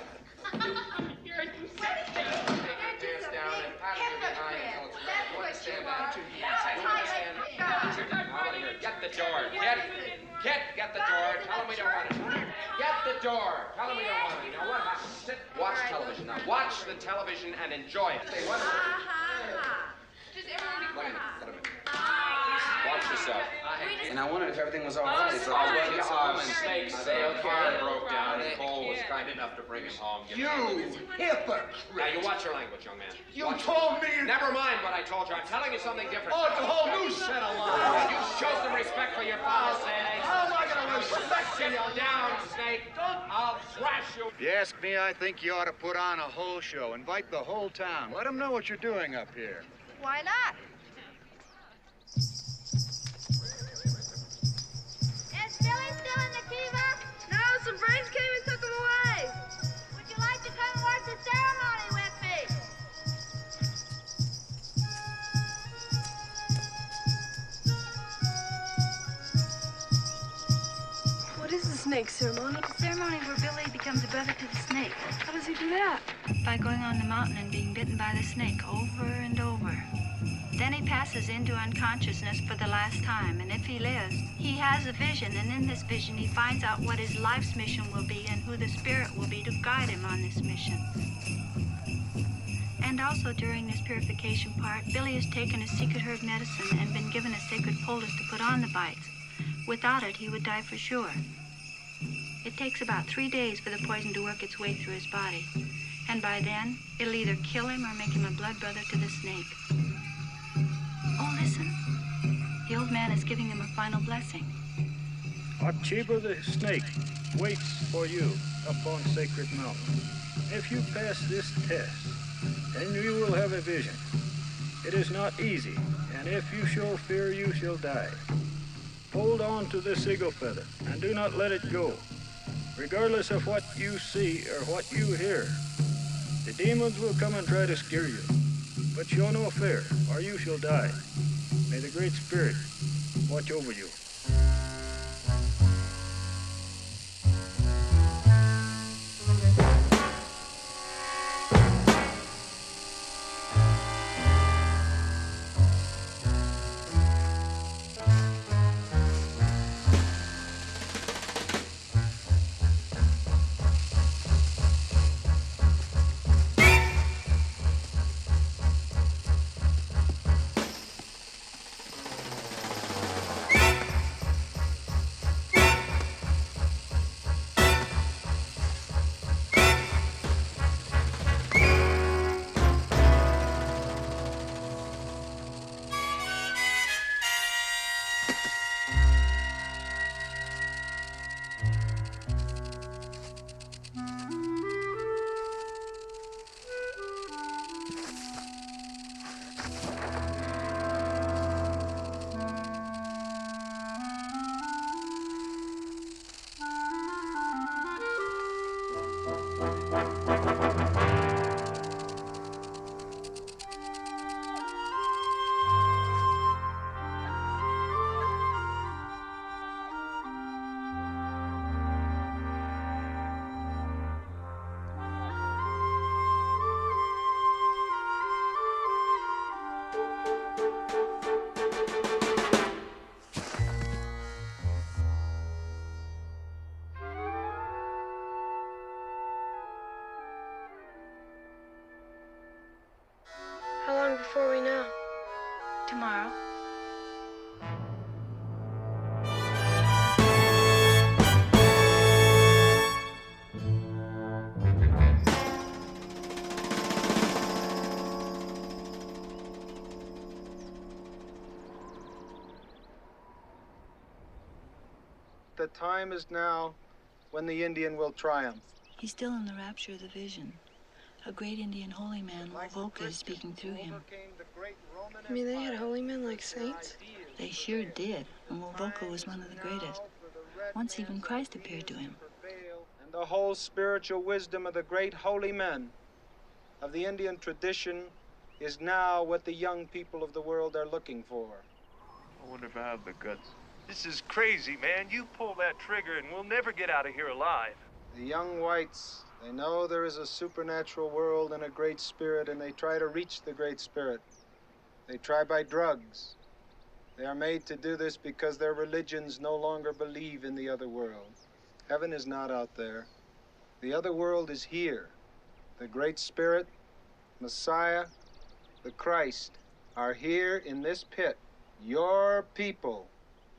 You're a Take your pants down and pat your behind until it's red. You understand that? You understand? Get the door. Get the door. Tell him we don't want it. Get the door. Tell him we don't want it. Now what happened? Sit. Watch television now. Watch the television and enjoy it. Say what? Just everyone be quiet. Wait a minute. I wondered if everything was all right. Oh, But I fine. went Oh, home and snakes. their car Okay. broke down, Oh, and Cole was kid. kind enough to bring him home. Give You him hypocrite! Now, you watch your language, young man. You Watch told me... Never mind what I told you. I'm telling you something different. Oh, it's a whole new set of lies. You show some respect for your father, Snake. How am I going to respect Sit you? down, Snake. I'll thrash you. If you ask me, I think you ought to put on a whole show. Invite the whole town. Let them know what you're doing up here. Why not? Is Billy still in the Kiva? No, some brains came and took him away. Would you like to come and watch the ceremony with me? What is the snake ceremony? The ceremony where Billy becomes a brother to the snake. How does he do that? By going on the mountain and being bitten by the snake over and over. Then he passes into unconsciousness for the last time, and if he lives, he has a vision, and in this vision he finds out what his life's mission will be and who the spirit will be to guide him on this mission. And also during this purification part, Billy has taken a secret herb medicine and been given a sacred poultice to put on the bites. Without it, he would die for sure. It takes about 3 days for the poison to work its way through his body. And by then, it'll either kill him or make him a blood brother to the snake. Oh, listen. The old man is giving him a final blessing. Archiba the snake waits for you up on Sacred Mountain. If you pass this test, then you will have a vision. It is not easy, and if you show fear, you shall die. Hold on to this eagle feather, and do not let it go, regardless of what you see or what you hear. The demons will come and try to scare you, but show no fear, or you shall die. May the Great Spirit watch over you. How long before we know? Tomorrow. The time is now when the Indian will triumph. He's still in the rapture of the vision. A great Indian holy man, Wovoka, is speaking through him. You mean they had holy men like saints? They sure did, and Wovoka was one of the greatest. Once even Christ appeared to him. And the whole spiritual wisdom of the great holy men of the Indian tradition is now what the young people of the world are looking for. I wonder if I have the guts. This is crazy, man. You pull that trigger and we'll never get out of here alive. The young whites, they know there is a supernatural world and a great spirit, and they try to reach the great spirit. They try by drugs. They are made to do this because their religions no longer believe in the other world. Heaven is not out there. The other world is here. The great spirit, Messiah, the Christ are here in this pit. Your people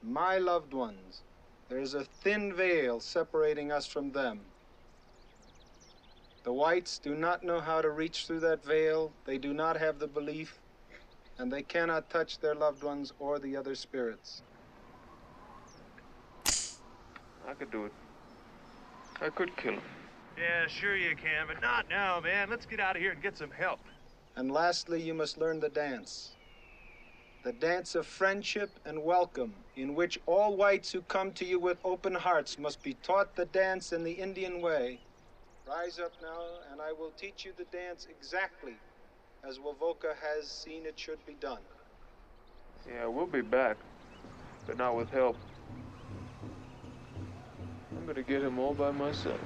my loved ones. There is a thin veil separating us from them. The whites do not know how to reach through that veil. They do not have the belief, and they cannot touch their loved ones or the other spirits. I could do it. I could kill him. Yeah, sure you can, but not now, man. Let's get out of here and get some help. And lastly, you must learn the dance. The dance of friendship and welcome, in which all whites who come to you with open hearts must be taught the dance in the Indian way. Rise up now, and I will teach you the dance exactly as Wovoka has seen it should be done. Yeah, we'll be back, but not with help. I'm gonna get him all by myself.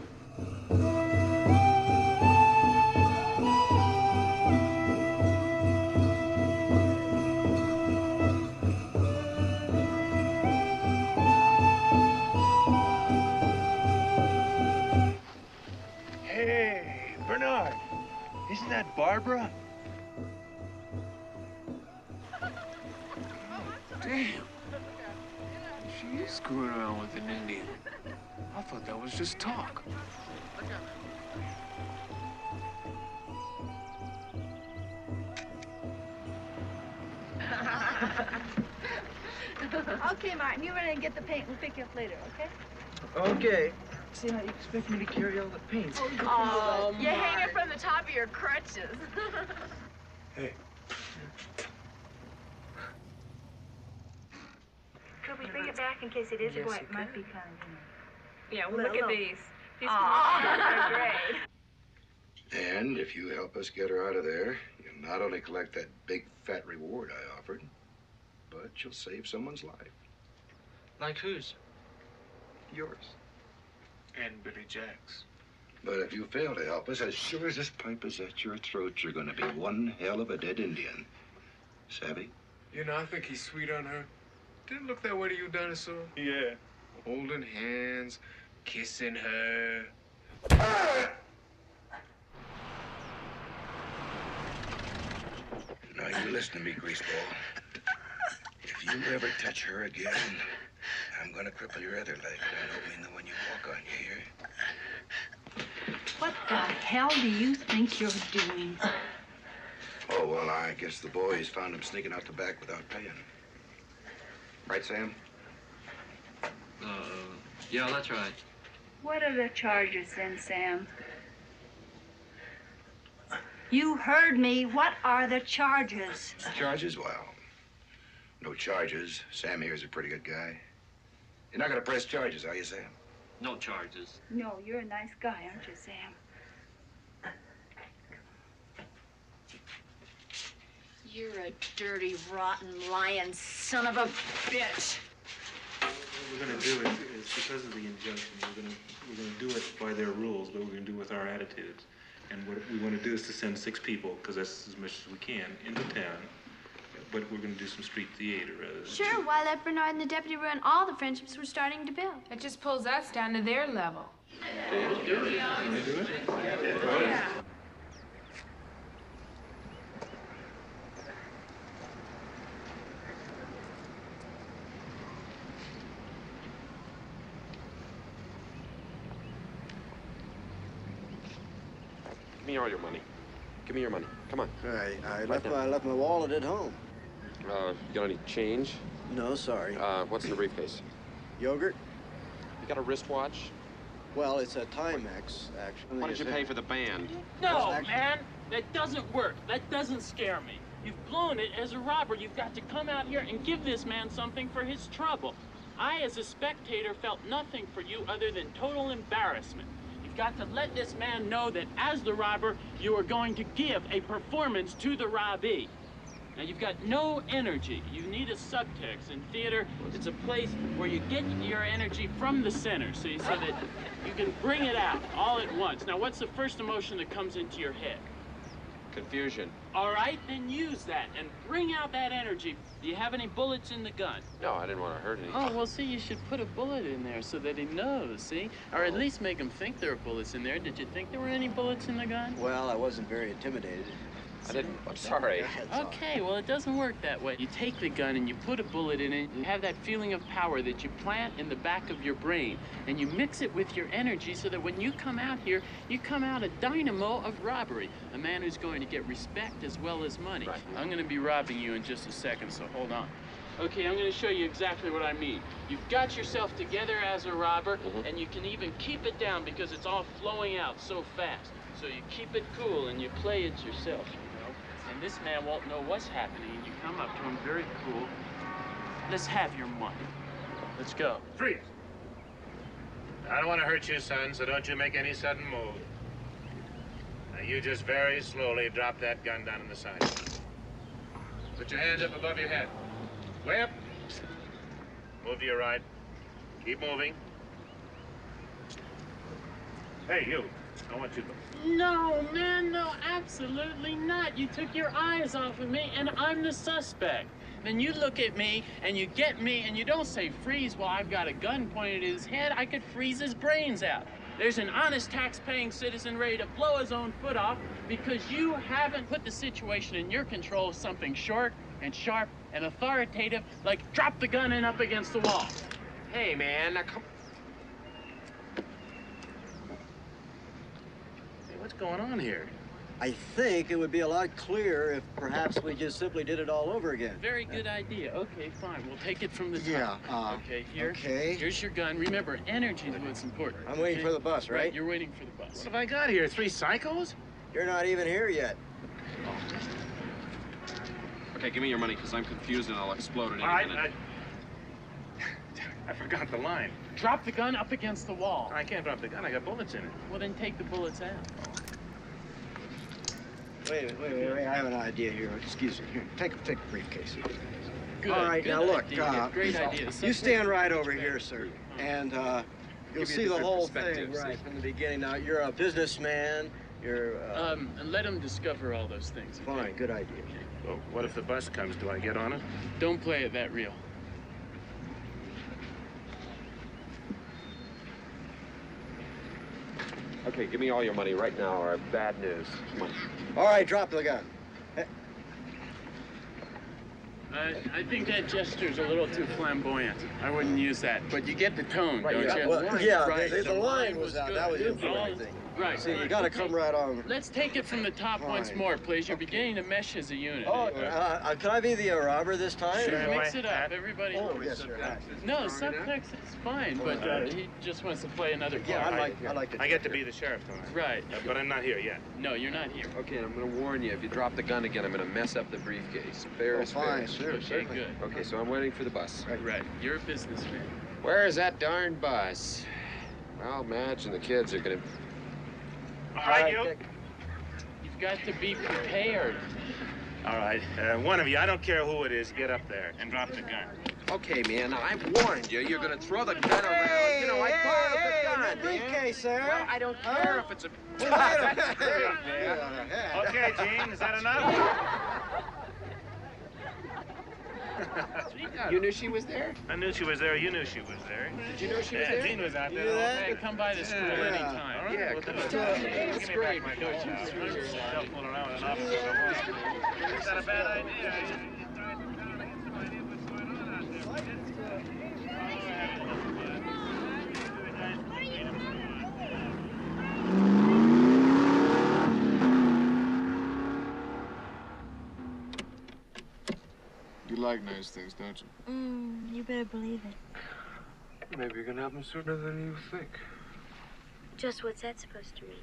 Hey, Bernard, isn't that Barbara? Damn. She is screwing around with an Indian. I thought that was just talk. Okay, Martin, you run and get the paint. We'll pick you up later, okay? Okay. See how you expect me to carry all the paint? You hang it from the top of your crutches. Hey. Could we bring it back in case it is a Yes, white? you It might be kind of, Yeah, well, look at these. These Aw. are great. And if you help us get her out of there, you'll not only collect that big fat reward I offered, but you'll save someone's life. Like whose? Yours. And Billy Jack's. But if you fail to help us, as sure as this pipe is at your throat, you're gonna be one hell of a dead Indian. Savvy? You know, I think he's sweet on her. Didn't it look that way to you, Dinosaur? Yeah. Holding hands, kissing her. Now, you listen to me, Greaseball. If you ever touch her again, I'm gonna cripple your other leg. I don't mean the one you walk on, you hear? What the hell do you think you're doing? Oh, well, I guess the boys found him sneaking out the back without paying. Right, Sam? Yeah, that's right. What are the charges then, Sam? You heard me. What are the charges? Charges? Well, no charges. Sam here's a pretty good guy. You're not gonna press charges, are you, Sam? No charges. No, you're a nice guy, aren't you, Sam? You're a dirty, rotten, lying son of a bitch. What we're gonna do is because of the injunction, we're gonna do it by their rules, but we're gonna do it with our attitudes. And what we want to do is to send 6 people, because that's as much as we can, into town. But we're going to do some street theater rather than... Sure, why let Bernard and the deputy ruin all the friendships we're starting to build? It just pulls us down to their level. Want to do it? Yeah. Give me all your money. Give me your money. Come on. I left my wallet at home. You got any change? No, sorry. What's in the briefcase? Yogurt? You got a wristwatch? Well, it's a Timex, actually. Why did you pay for the band? No, man, that doesn't work. That doesn't scare me. You've blown it as a robber. You've got to come out here and give this man something for his trouble. I, as a spectator, felt nothing for you other than total embarrassment. You've got to let this man know that as the robber, you are going to give a performance to the robbee. Now, you've got no energy. You need a subtext. In theater, it's a place where you get your energy from the center, see, so that you can bring it out all at once. Now, what's the first emotion that comes into your head? Confusion. All right, then use that and bring out that energy. Do you have any bullets in the gun? No, I didn't want to hurt any. Oh, well, see, you should put a bullet in there so that he knows, see? Or at least make him think there are bullets in there. Did you think there were any bullets in the gun? Well, I wasn't very intimidated. I didn't. I'm sorry. Okay, well, it doesn't work that way. You take the gun and you put a bullet in it, you have that feeling of power that you plant in the back of your brain, and you mix it with your energy so that when you come out here, you come out a dynamo of robbery, a man who's going to get respect as well as money. Right. I'm going to be robbing you in just a second, so hold on. Okay, I'm going to show you exactly what I mean. You've got yourself together as a robber, and you can even keep it down because it's all flowing out so fast. So you keep it cool and you play it yourself, you know? And this man won't know what's happening, and you come up to him very cool. Let's have your money. Let's go. Freeze! I don't want to hurt you, son, so don't you make any sudden move. Now, you just very slowly drop that gun down on the side. Put your hands up above your head. Way up. Move to your right. Keep moving. Hey, you. I want you to... No, man, no, absolutely not. You took your eyes off of me, and I'm the suspect. Then you look at me, and you get me, and you don't say freeze while I've got a gun pointed at his head. I could freeze his brains out. There's an honest tax-paying citizen ready to blow his own foot off because you haven't put the situation in your control of something short and sharp and authoritative, like drop the gun and up against the wall. Hey, man, now come... Hey, what's going on here? I think it would be a lot clearer if perhaps we just simply did it all over again. Very good idea. Okay, fine. We'll take it from the top. Yeah, okay, here. okay. Here's your gun. Remember, energy is what's important. I'm waiting for the bus, right? You're waiting for the bus. What have I got here? 3 psychos? You're not even here yet. Okay, give me your money, because I'm confused and I'll explode at any minute. I forgot the line. Drop the gun up against the wall. I can't drop the gun. I got bullets in it. Well, then take the bullets out. Wait. I have an idea here. Excuse me. Here, take the briefcase. Good, all right, good now look. idea. Great idea. You stand right over here, sir, and you'll see the whole thing perspective, right from the beginning. Now, you're a businessman. You're. And let him discover all those things. Okay? Fine. Good idea. Well, what if the bus comes? Do I get on it? Don't play it that real. Okay, give me all your money right now or bad news. Come on. All right, drop the gun. I think that gesture's a little too flamboyant. I wouldn't use that. But you get the tone, don't you? Well, yeah, right. the line was out. good. That was It the all- right thing. Right. See, you got to come right on. Let's take it from the top once Fine. more, please. You're beginning to mesh as a unit. Oh, can I be the robber this time? Sure, mix it up. Everybody. Oh, yes, sir. No, subtext is fine, but he just wants to play another part. Yeah, I like it. I get to be the sheriff, don't I? Right. But I'm not here yet. No, you're not here. Okay, I'm going to warn you. If you drop the gun again, I'm going to mess up the briefcase. Fair is fair. Fine, sure. Okay, good. Okay, so I'm waiting for the bus. Right. You're a businessman. Where is that darn bus? Well, Madge and the kids are going to... All right, you. You've got to be prepared. All right. One of you, I don't care who it is, get up there and drop the gun. Okay, man, now I've warned you. You're going to throw the gun around. You know, I borrowed the gun, man. Briefcase, sir. Well, I don't care if it's a... Okay, Gene, is that enough? You knew she was there? I knew she was there. You knew she was there. Did you know she was Yeah, there? Gene was out You there. knew the whole that? Hey, day. come by the school anytime. All right, Yeah, well, come then on. give me It's back great. my coach. Stop fooling around with an officer. Is that a bad idea? You like nice things, don't you? You better believe it. Maybe you're gonna have them sooner than you think. Just what's that supposed to mean?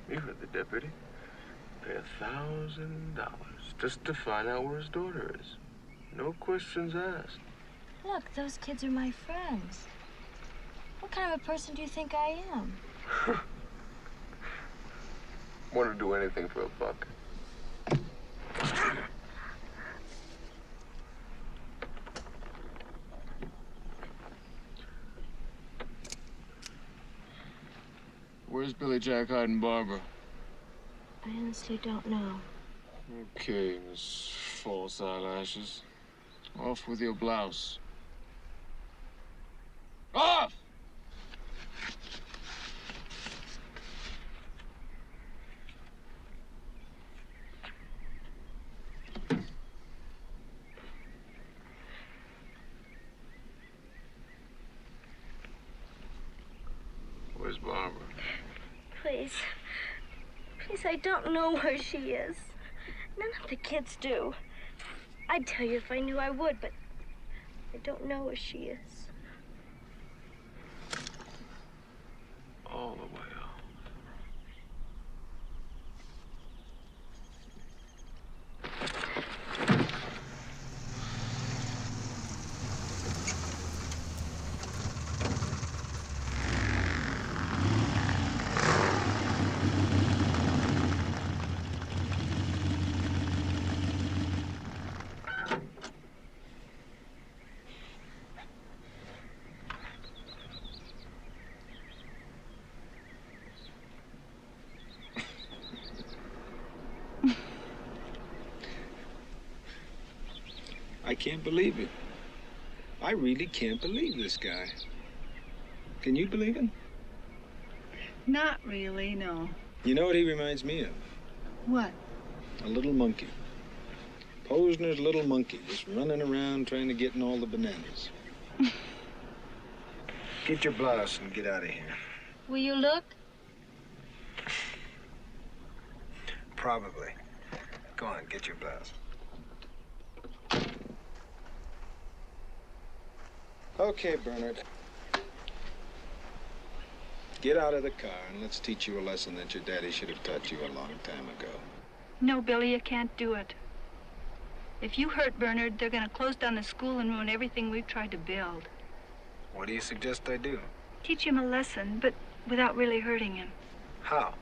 You heard the deputy. Pay $1,000 just to find out where his daughter is. No questions asked. Look, those kids are my friends. What kind of a person do you think I am? Want to do anything for a buck. Where's Billy Jack hiding Barbara? I honestly don't know. Okay, Miss False Eyelashes. Off with your blouse. Off! I don't know where she is. None of the kids do. I'd tell you if I knew I would, but I don't know where she is. All the way up. I can't believe it. I really can't believe this guy. Can you believe it? Not really, no. You know what he reminds me of? What? A little monkey. Posner's little monkey, just running around trying to get in all the bananas. Get your blouse and get out of here. Will you look? Probably. Go on, get your blouse. Okay, Bernard. Get out of the car and let's teach you a lesson that your daddy should have taught you a long time ago. No, Billy, you can't do it. If you hurt Bernard, they're going to close down the school and ruin everything we've tried to build. What do you suggest I do? Teach him a lesson, but without really hurting him. How?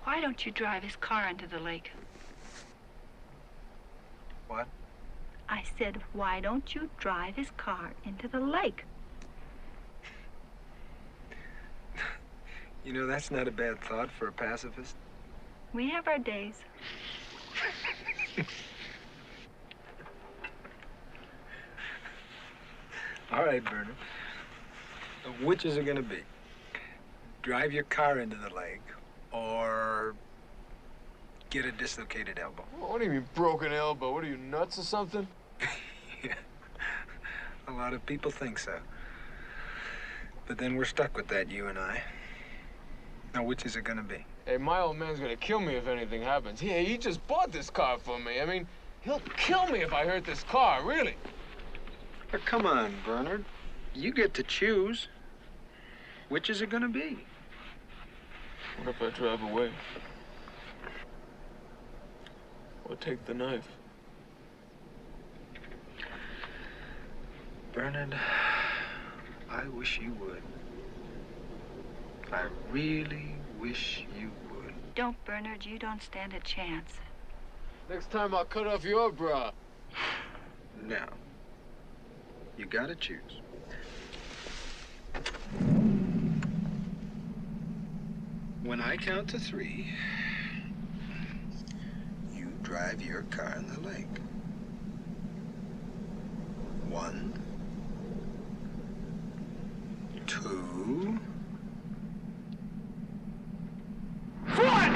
Why don't you drive his car into the lake? What? I said, why don't you drive his car into the lake? You know, that's not a bad thought for a pacifist. We have our days. All right, Bernard. Which is it going to be? Drive your car into the lake or get a dislocated elbow? What do you mean, broken elbow? What are you, nuts or something? Yeah. A lot of people think so. But then we're stuck with that, you and I. Now, which is it gonna be? Hey, my old man's gonna kill me if anything happens. He just bought this car for me. I mean, he'll kill me if I hurt this car, really. But come on, Bernard. You get to choose. Which is it gonna be? What if I drive away? Or take the knife? Bernard, I wish you would. I really wish you would. Don't, Bernard. You don't stand a chance. Next time I'll cut off your bra. Now, you gotta choose. When I count to 3, you drive your car in the lake. 1, 2, 1!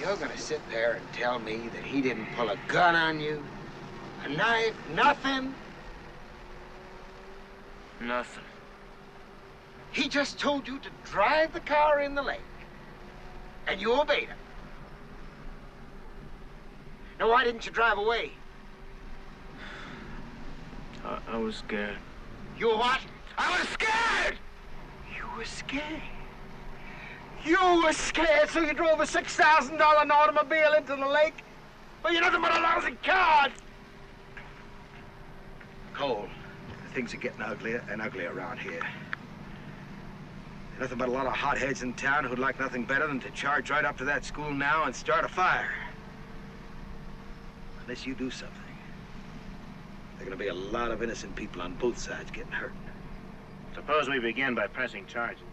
You're gonna sit there and tell me that he didn't pull a gun on you? A knife? Nothing? Nothing. He just told you to drive the car in the lake. And you obeyed him. Now, why didn't you drive away? I was scared. You were what? I was scared! You were scared? You were scared, so you drove a $6,000 automobile into the lake? Well, you're nothing but a lousy card! Cole, things are getting uglier and uglier around here. Nothing but a lot of hotheads in town who'd like nothing better than to charge right up to that school now and start a fire. Unless you do something, there are gonna be a lot of innocent people on both sides getting hurt. Suppose we begin by pressing charges.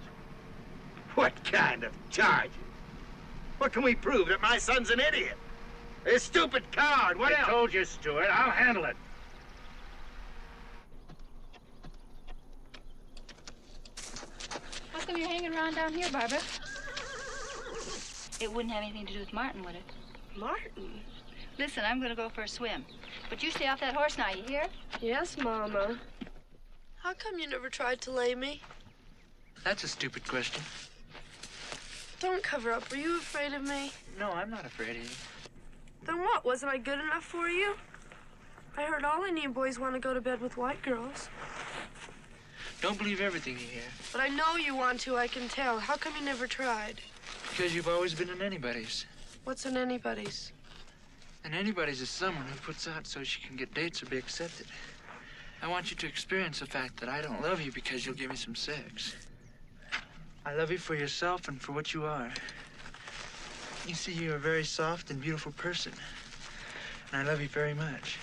What kind of charges? What can we prove? That my son's an idiot? A stupid coward? What else? I told you, Stuart. I'll handle it. come you're hanging around down here, Barbara? It wouldn't have anything to do with Martin, would it? Martin? Listen, I'm gonna go for a swim. But you stay off that horse now, you hear? Yes, Mama. How come you never tried to lay me? That's a stupid question. Don't cover up. Were you afraid of me? No, I'm not afraid of you. Then what? Wasn't I good enough for you? I heard all Indian boys want to go to bed with white girls. Don't believe everything you hear. But I know you want to, I can tell. How come you never tried? Because you've always been an anybody's. What's an anybody's? And anybody's is someone who puts out so she can get dates or be accepted. I want you to experience the fact that I don't love you because you'll give me some sex. I love you for yourself and for what you are. You see, you're a very soft and beautiful person. And I love you very much.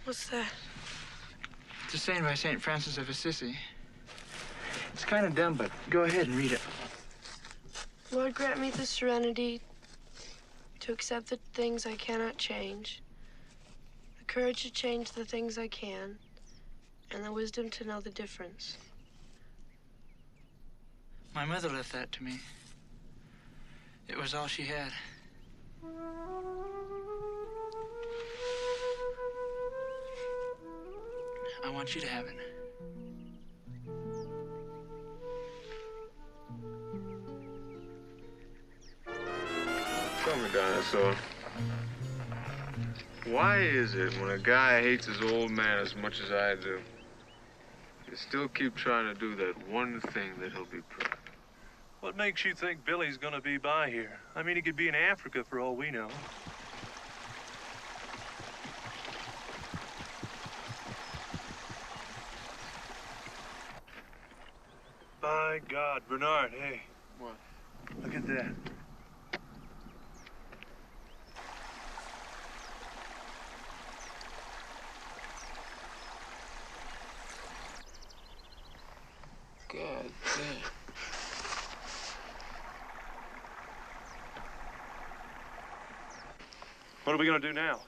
What's that? It's a saying by St. Francis of Assisi. It's kind of dumb, but go ahead and read it. Lord, grant me the serenity to accept the things I cannot change, the courage to change the things I can, and the wisdom to know the difference. My mother left that to me. It was all she had. I want you to have it. Tell me, Dinosaur, why is it when a guy hates his old man as much as I do, you still keep trying to do that one thing that he'll be proud of? What makes you think Billy's gonna be by here? I mean, he could be in Africa for all we know. By God, Bernard, hey. What? Look at that. God damn. What are we gonna do now?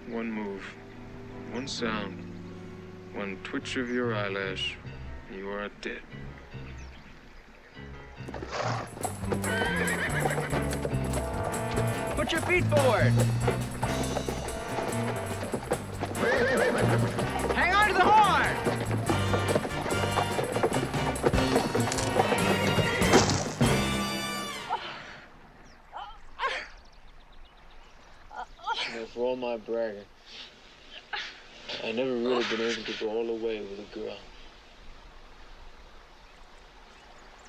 One move, one sound, one twitch of your eyelash, and you are dead. Put your feet forward. Hang on to the horn. And for all my bragging, I never really been able to go all the way with a girl.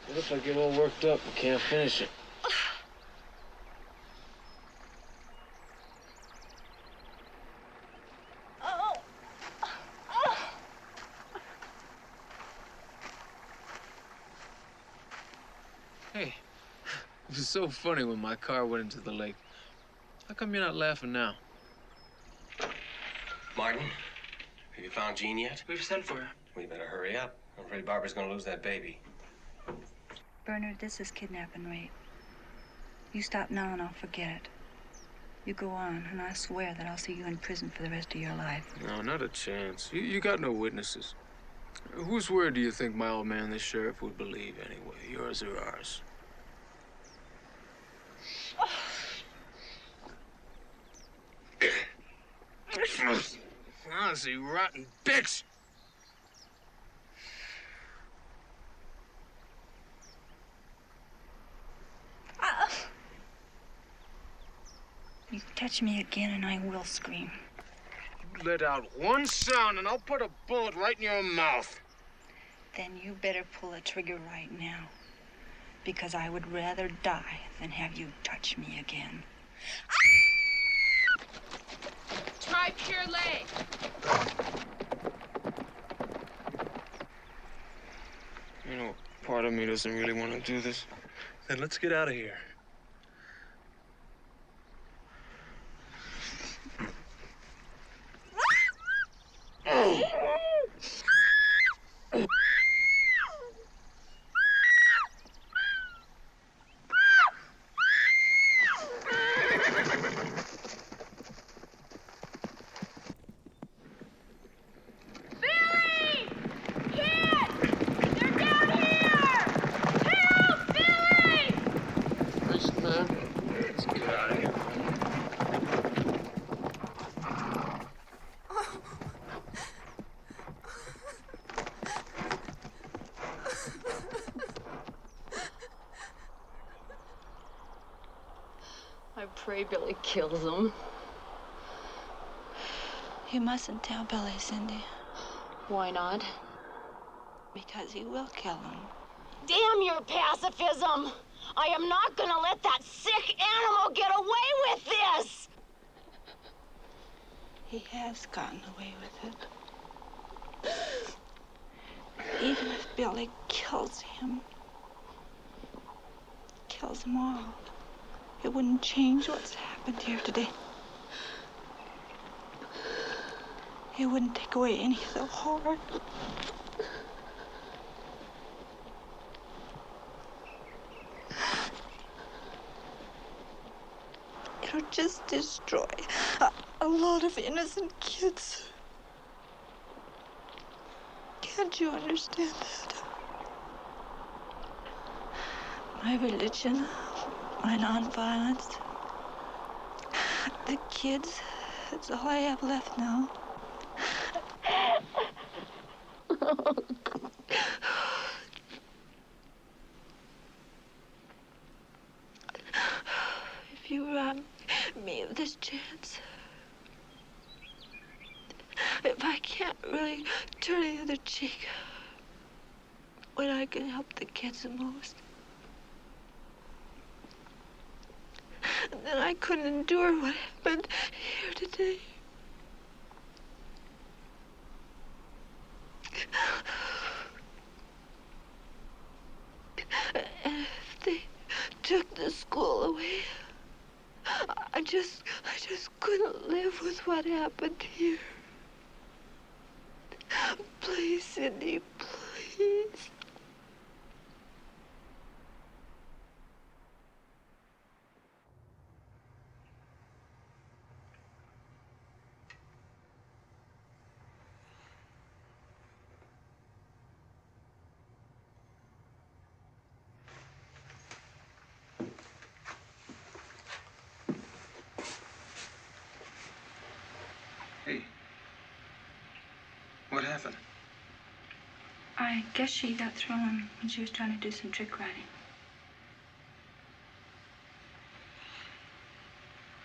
What if I get all worked up and can't finish it? Hey, it was so funny when my car went into the lake. How come you're not laughing now? Martin, have you found Jean yet? We've sent for her. We better hurry up. I'm afraid Barbara's gonna lose that baby. Bernard, this is kidnap and rape. You stop now and I'll forget it. You go on, and I swear that I'll see you in prison for the rest of your life. No, not a chance. You got no witnesses. Whose word do you think my old man, the sheriff, would believe anyway? Yours or ours? Honestly, rotten bitch! You touch me again and I will scream. You let out one sound and I'll put a bullet right in your mouth. Then you better pull a trigger right now. Because I would rather die than have you touch me again. Try Pure Lay. You know, part of me doesn't really want to do this. Then let's get out of here. afraid Billy kills him. You mustn't tell Billy, Cindy. Why not? Because he will kill him. Damn your pacifism! I am not gonna let that sick animal get away with this! He has gotten away with it. Even if Billy kills him, kills them all, it wouldn't change what's happened here today. It wouldn't take away any of the horror. It'll just destroy a lot of innocent kids. Can't you understand that? My religion, my nonviolence, the kids, that's all I have left now. If you rob me of this chance, if I can't really turn the other cheek when I can help the kids the most, then I couldn't endure what happened here today. And if they took the school away, I just couldn't live with what happened here. Please, Cindy, please. Hey. What happened? I guess she got thrown when she was trying to do some trick riding.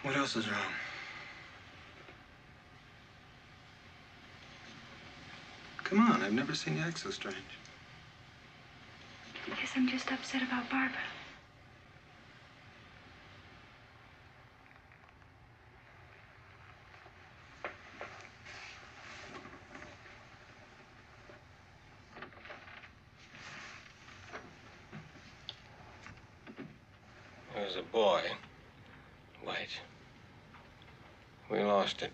What else is wrong? Come on, I've never seen you act so strange. I guess I'm just upset about Barbara. There was a boy. Wait. We lost it.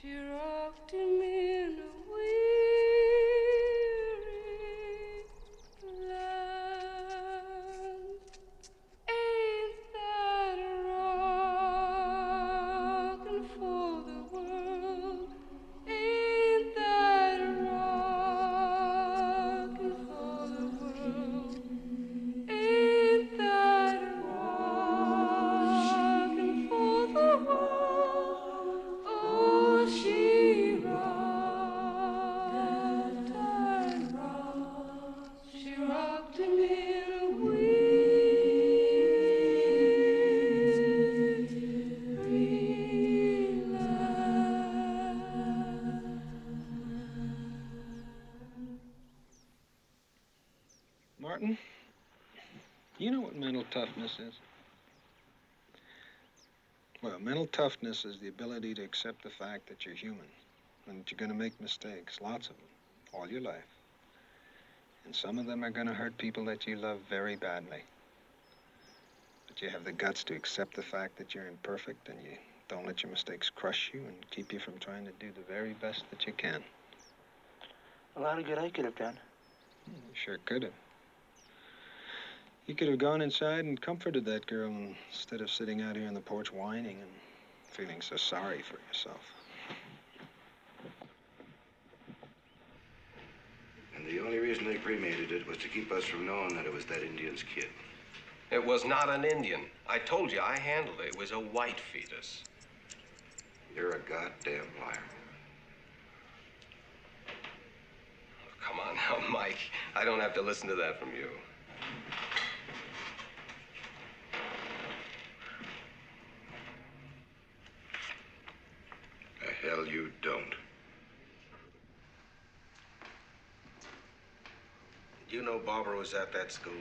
She rocked him in a weary land. Ain't that rockin' for the world? Ain't that rockin' for the world? Ain't that rockin' for the world? Oh, she rocked and rocked. She rocked him in a weary land. Martin, you know what mental toughness is? Well, mental toughness is the ability to accept the fact that you're human and that you're going to make mistakes, lots of them, all your life. And some of them are going to hurt people that you love very badly. But you have the guts to accept the fact that you're imperfect and you don't let your mistakes crush you and keep you from trying to do the very best that you can. A lot of good I could have done. You sure could have. You could have gone inside and comforted that girl instead of sitting out here on the porch whining and feeling so sorry for yourself. reason they cremated it was to keep us from knowing that it was that Indian's kid. It was not an Indian. I told you I handled it. It was a white fetus. You're a goddamn liar. Come on now, Mike. I don't have to listen to that from you. The hell you don't. Did you know Barbara was at that school?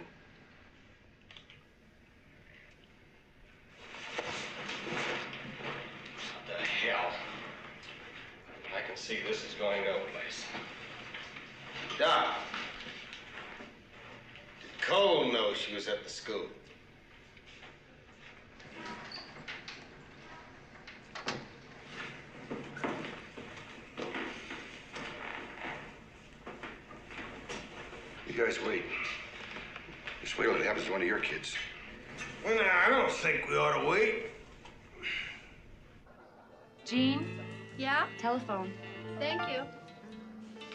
What the hell? I can see this is going no place. Doc, did Cole know she was at the school? You guys wait. Just wait till it happens to one of your kids. Well, now, I don't think we ought to wait. Jean? Yeah? Telephone. Thank you.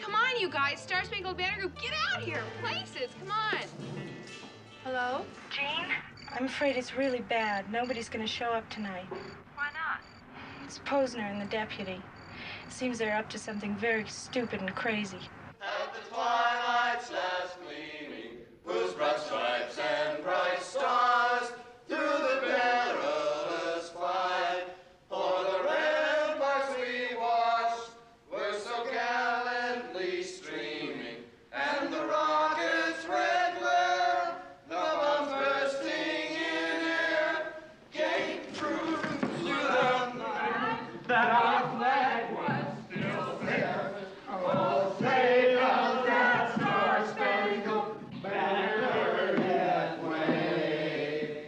Come on, you guys. Star Spangled Banner Group, get out here. Places, come on. Hello? Jean? I'm afraid it's really bad. Nobody's gonna show up tonight. Why not? It's Posner and the deputy. Seems they're up to something very stupid and crazy. At the twilight's last gleaming, whose bright stripes and bright stars through the perilous fight, o'er the ramparts we watched, were so gallantly streaming, and the rockets' red glare, the bombs bursting in air, came through the night, that our flag was still there. Oh, say does that star-spangled banner yet wave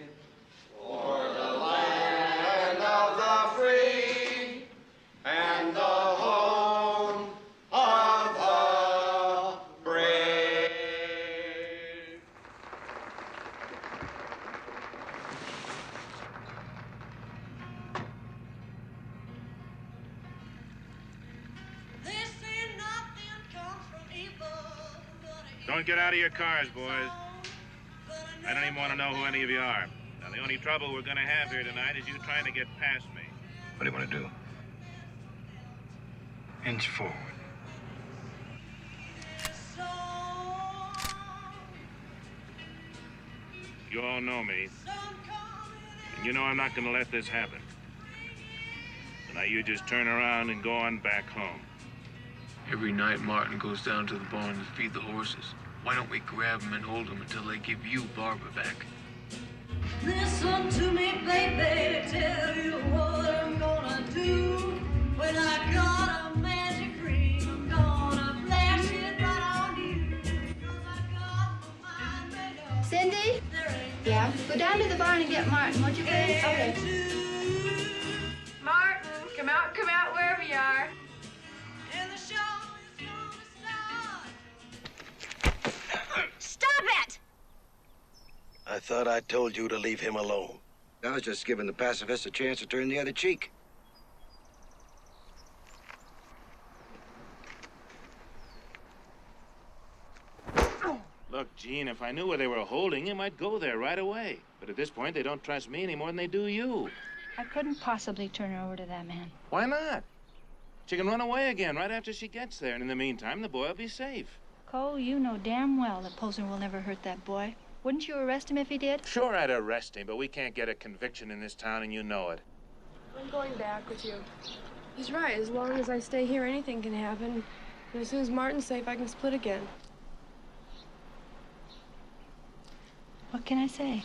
o'er the land of the free and the home of the brave. Don't get out of your cars, boys. I don't even want to know who any of you are. Now, the only trouble we're going to have here tonight is you trying to get past me. What do you want to do? Inch forward. You all know me. And you know I'm not going to let this happen. So now you just turn around and go on back home. Every night Martin goes down to the barn to feed the horses. Why don't we grab them and hold them until they give you Barbara back? Listen to me, baby, tell you what I'm gonna do. When I got a magic ring, I'm gonna flash it right on you. 'Cause I got my mind made up. Cindy? Yeah? Go down to the barn and get Martin, won't you, please? Okay. Martin, come out, wherever you are. And the show is gonna start. Stop it! I thought I told you to leave him alone. I was just giving the pacifist a chance to turn the other cheek. Look, Gene, if I knew where they were holding him, I'd go there right away. But at this point, they don't trust me any more than they do you. I couldn't possibly turn her over to that man. Why not? She can run away again right after she gets there, and in the meantime, the boy will be safe. Cole, you know damn well that Posner will never hurt that boy. Wouldn't you arrest him if he did? Sure, I'd arrest him, but we can't get a conviction in this town, and you know it. I'm going back with you. He's right. As long as I stay here, anything can happen. And as soon as Martin's safe, I can split again. What can I say?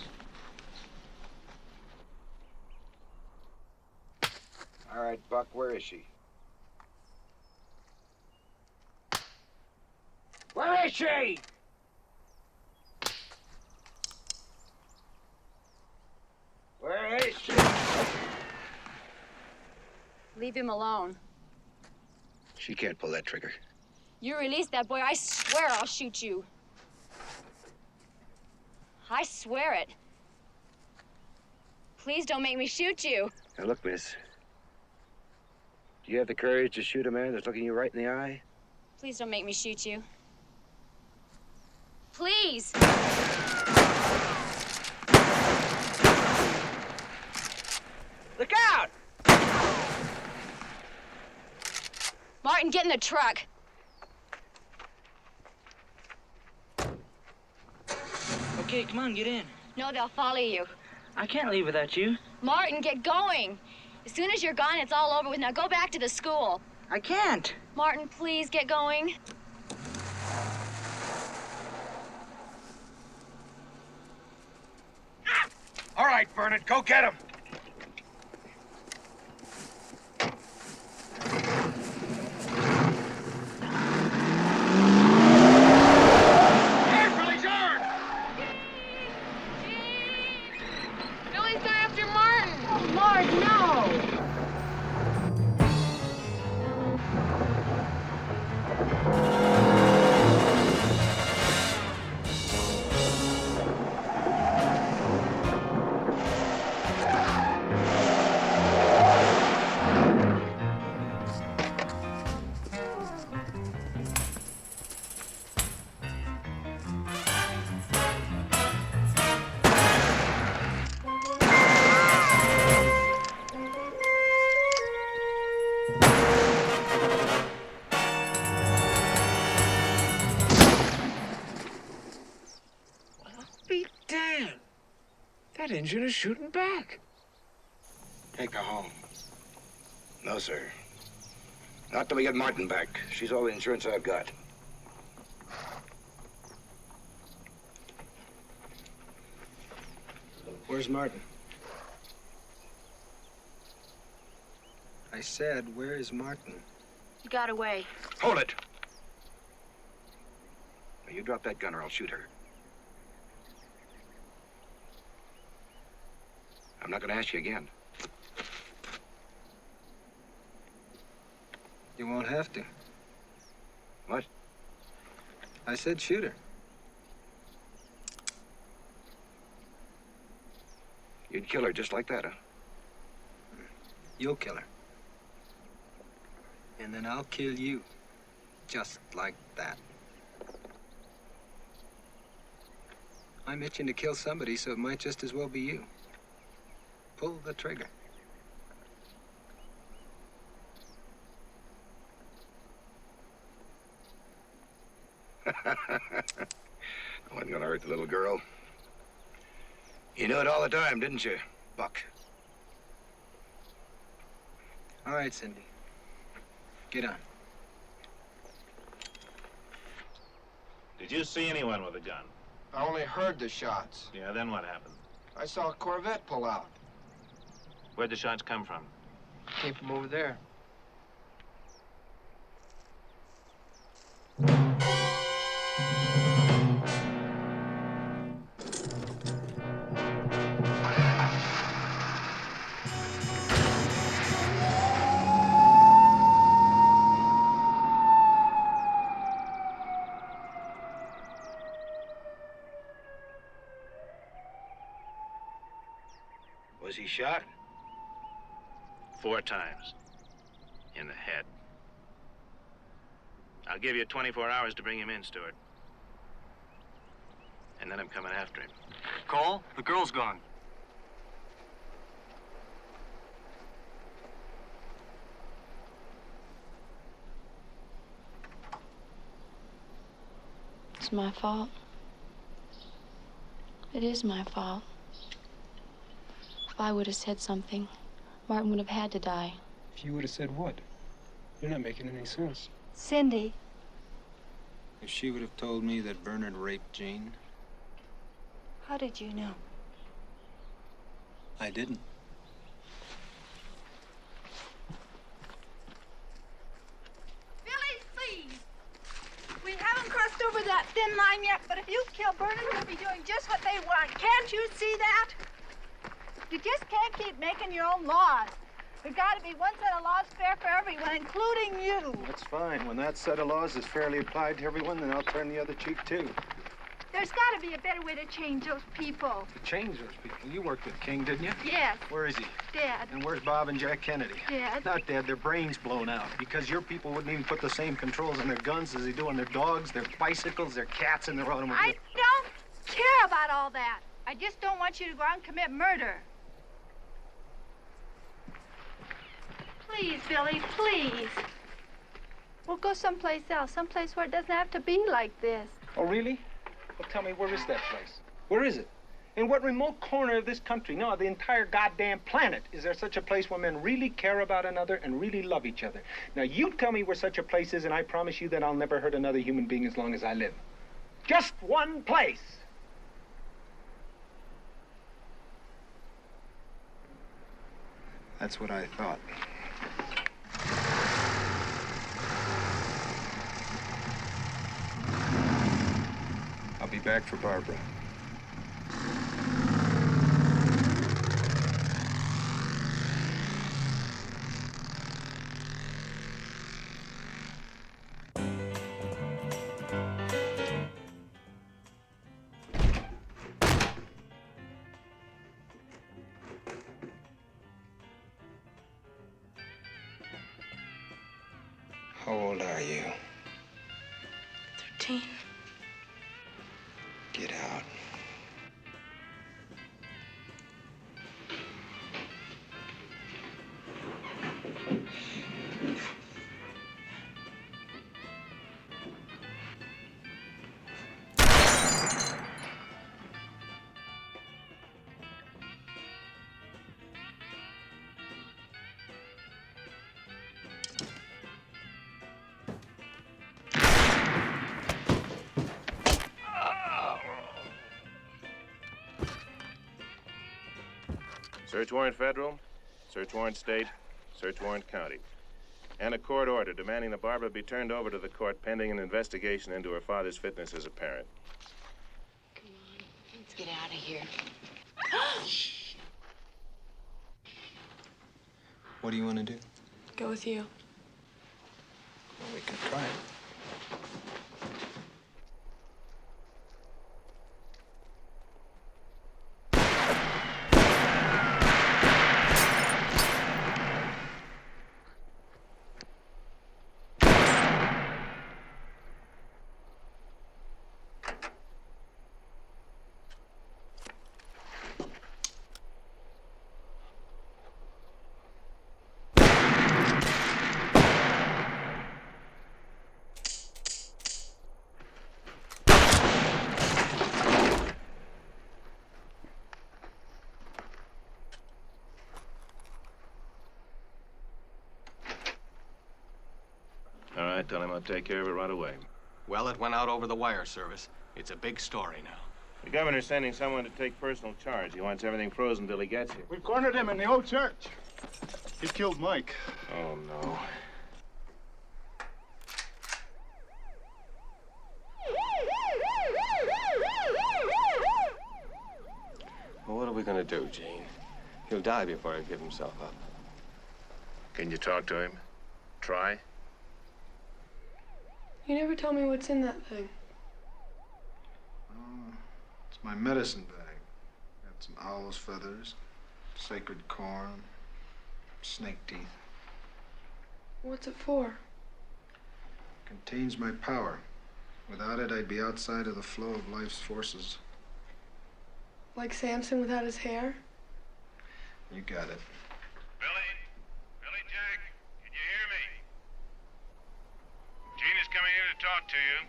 All right, Buck, where is she? Where is she? Where is she? Leave him alone. She can't pull that trigger. You release that boy, I swear I'll shoot you. I swear it. Please don't make me shoot you. Now, look, miss. Do you have the courage to shoot a man that's looking you right in the eye? Please don't make me shoot you. please. Look out! Martin, get in the truck. Okay, come on, get in. No, they'll follow you. I can't leave without you. Martin, get going. As soon as you're gone, it's all over with. Now go back to the school. I can't. Martin, please get going. All right, Bernard, go get him. Carefully, George! Billy's going after Martin. Oh, Lord, no. Be damned. That engine is shooting back. Take her home. No, sir. Not till we get Martin back. She's all the insurance I've got. Where's Martin? I said, where is Martin? He got away. Hold it! Now, you drop that gun or I'll shoot her. I'm not gonna ask you again. You won't have to. What? I said shoot her. You'd kill her just like that, huh? You'll kill her. And then I'll kill you. Just like that. I'm itching to kill somebody, so it might just as well be you. Pull the trigger. I wasn't gonna hurt the little girl. You knew it all the time, didn't you, Buck? All right, Cindy. Get on. Did you see anyone with a gun? I only heard the shots. Yeah, then what happened? I saw a Corvette pull out. Where'd the shots come from? Came from over there. Was he shot? 4 times. In the head. I'll give you 24 hours to bring him in, Stewart. And then I'm coming after him. Cole, the girl's gone. It's my fault. It is my fault. If I would have said something, Martin would have had to die. If you would have said what? You're not making any sense. Cindy. If she would have told me that Bernard raped Jean, How did you know? I didn't. Billy, please. We haven't crossed over that thin line yet, but if you kill Bernard, we'll be doing just what they want. Can't you see that? You just can't keep making your own laws. There's got to be one set of laws fair for everyone, including you. That's fine. When that set of laws is fairly applied to everyone, then I'll turn the other cheek, too. There's got to be a better way to change those people. To change those people. You worked with King, didn't you? Yes. Where is he? Dead. And where's Bob and Jack Kennedy? Dead. Not dead. Their brains blown out. Because your people wouldn't even put the same controls on their guns as they do on their dogs, their bicycles, their cats, and their automobiles. I don't care about all that. I just don't want you to go out and commit murder. Please, Billy, please. We'll go someplace else, someplace where it doesn't have to be like this. Oh, really? Well, tell me, where is that place? Where is it? In what remote corner of this country, no, the entire goddamn planet, is there such a place where men really care about another and really love each other? Now, you tell me where such a place is, and I promise you that I'll never hurt another human being as long as I live. Just one place. That's what I thought. I'll be back for Barbara. How old are you? 13. Get out. Search warrant federal, search warrant state, search warrant county. And a court order demanding that Barbara be turned over to the court pending an investigation into her father's fitness as a parent. Come on, let's get out of here. What do you want to do? Go with you. Well, we can try it. All right, tell him I'll take care of it right away. Well, it went out over the wire service. It's a big story now. The governor's sending someone to take personal charge. He wants everything frozen till he gets here. We cornered him in the old church. He killed Mike. Oh, no. Well, what are we going to do, Gene? He'll die before he'll give himself up. Can you talk to him? Try? You never tell me what's in that thing. It's my medicine bag. Got some owl's feathers, sacred corn, snake teeth. What's it for? Contains my power. Without it, I'd be outside of the flow of life's forces. Like Samson without his hair? You got it. Billy? Billy Jack, can you hear me? Gene is coming here to talk to you.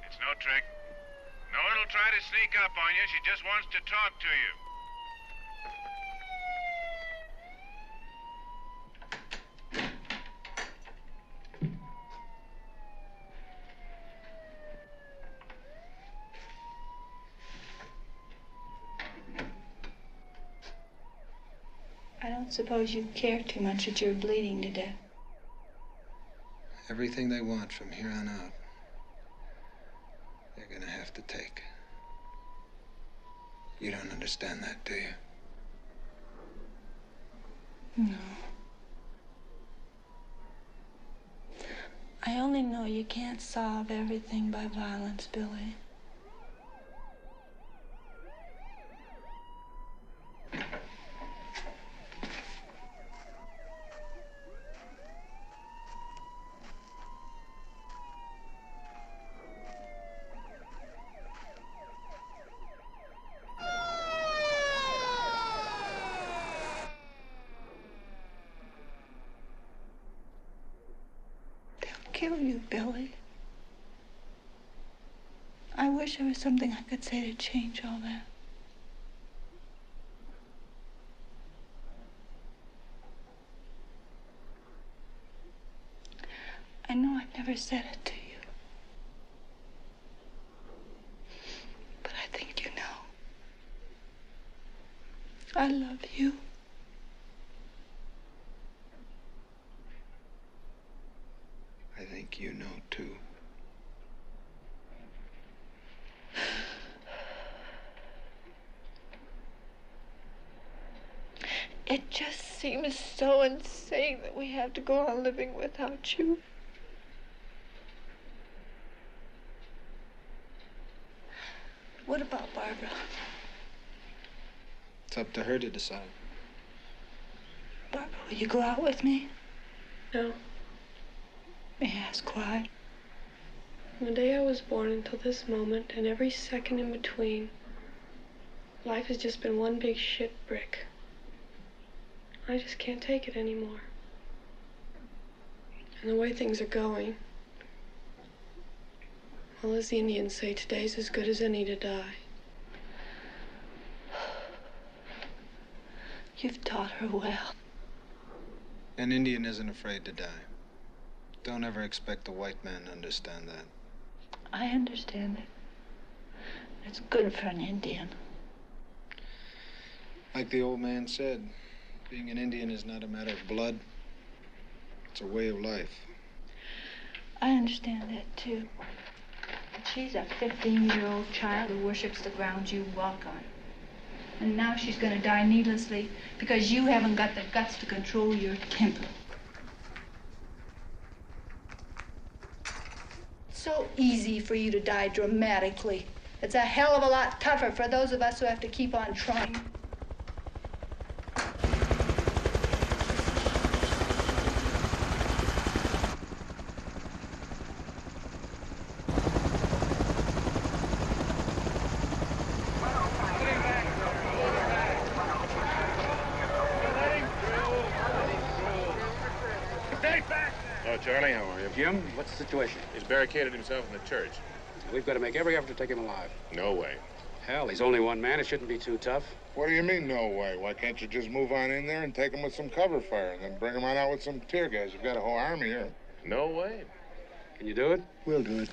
It's no trick. No one will try to sneak up on you. She just wants to talk to you. I don't suppose you care too much that you're bleeding to death. Everything they want from here on out, they're gonna have to take. You don't understand that, do you? No. I only know you can't solve everything by violence, Billy. Billy. I wish there was something I could say to change all that. I know I've never said it to you, but I think you know. I love you. I think you know, too. It just seems so insane that we have to go on living without you. What about Barbara? It's up to her to decide. Barbara, will you go out with me? No. May I ask why? From the day I was born until this moment, and every second in between, life has just been one big shit brick. I just can't take it anymore. And the way things are going, well, as the Indians say, today's as good as any to die. You've taught her well. An Indian isn't afraid to die. Don't ever expect a white man to understand that. I understand it. It's good for an Indian. Like the old man said, being an Indian is not a matter of blood. It's a way of life. I understand that, too. But she's a 15-year-old child who worships the ground you walk on. And now she's going to die needlessly because you haven't got the guts to control your temper. So easy for you to die dramatically. It's a hell of a lot tougher for those of us who have to keep on trying. Hello, Charlie. How are you? Jim, what's the situation? He's barricaded himself in the church. We've got to make every effort to take him alive. No way. Hell, he's only one man. It shouldn't be too tough. What do you mean, no way? Why can't you just move on in there and take him with some cover fire and then bring him on out with some tear gas? You've got a whole army here. No way. Can you do it? We'll do it.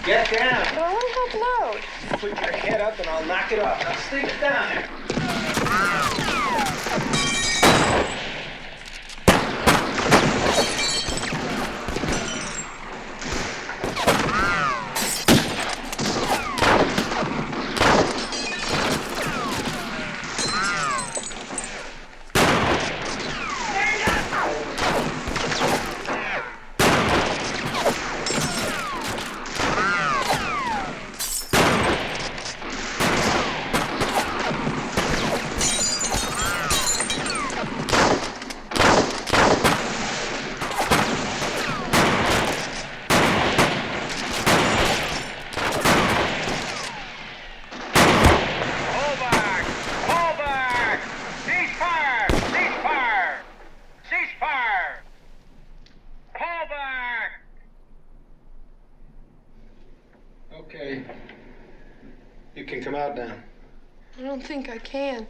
Get down. No, I won't loud. Put your head up and I'll knock it off. Now stick it down there. Okay. You can come out now. I don't think I can.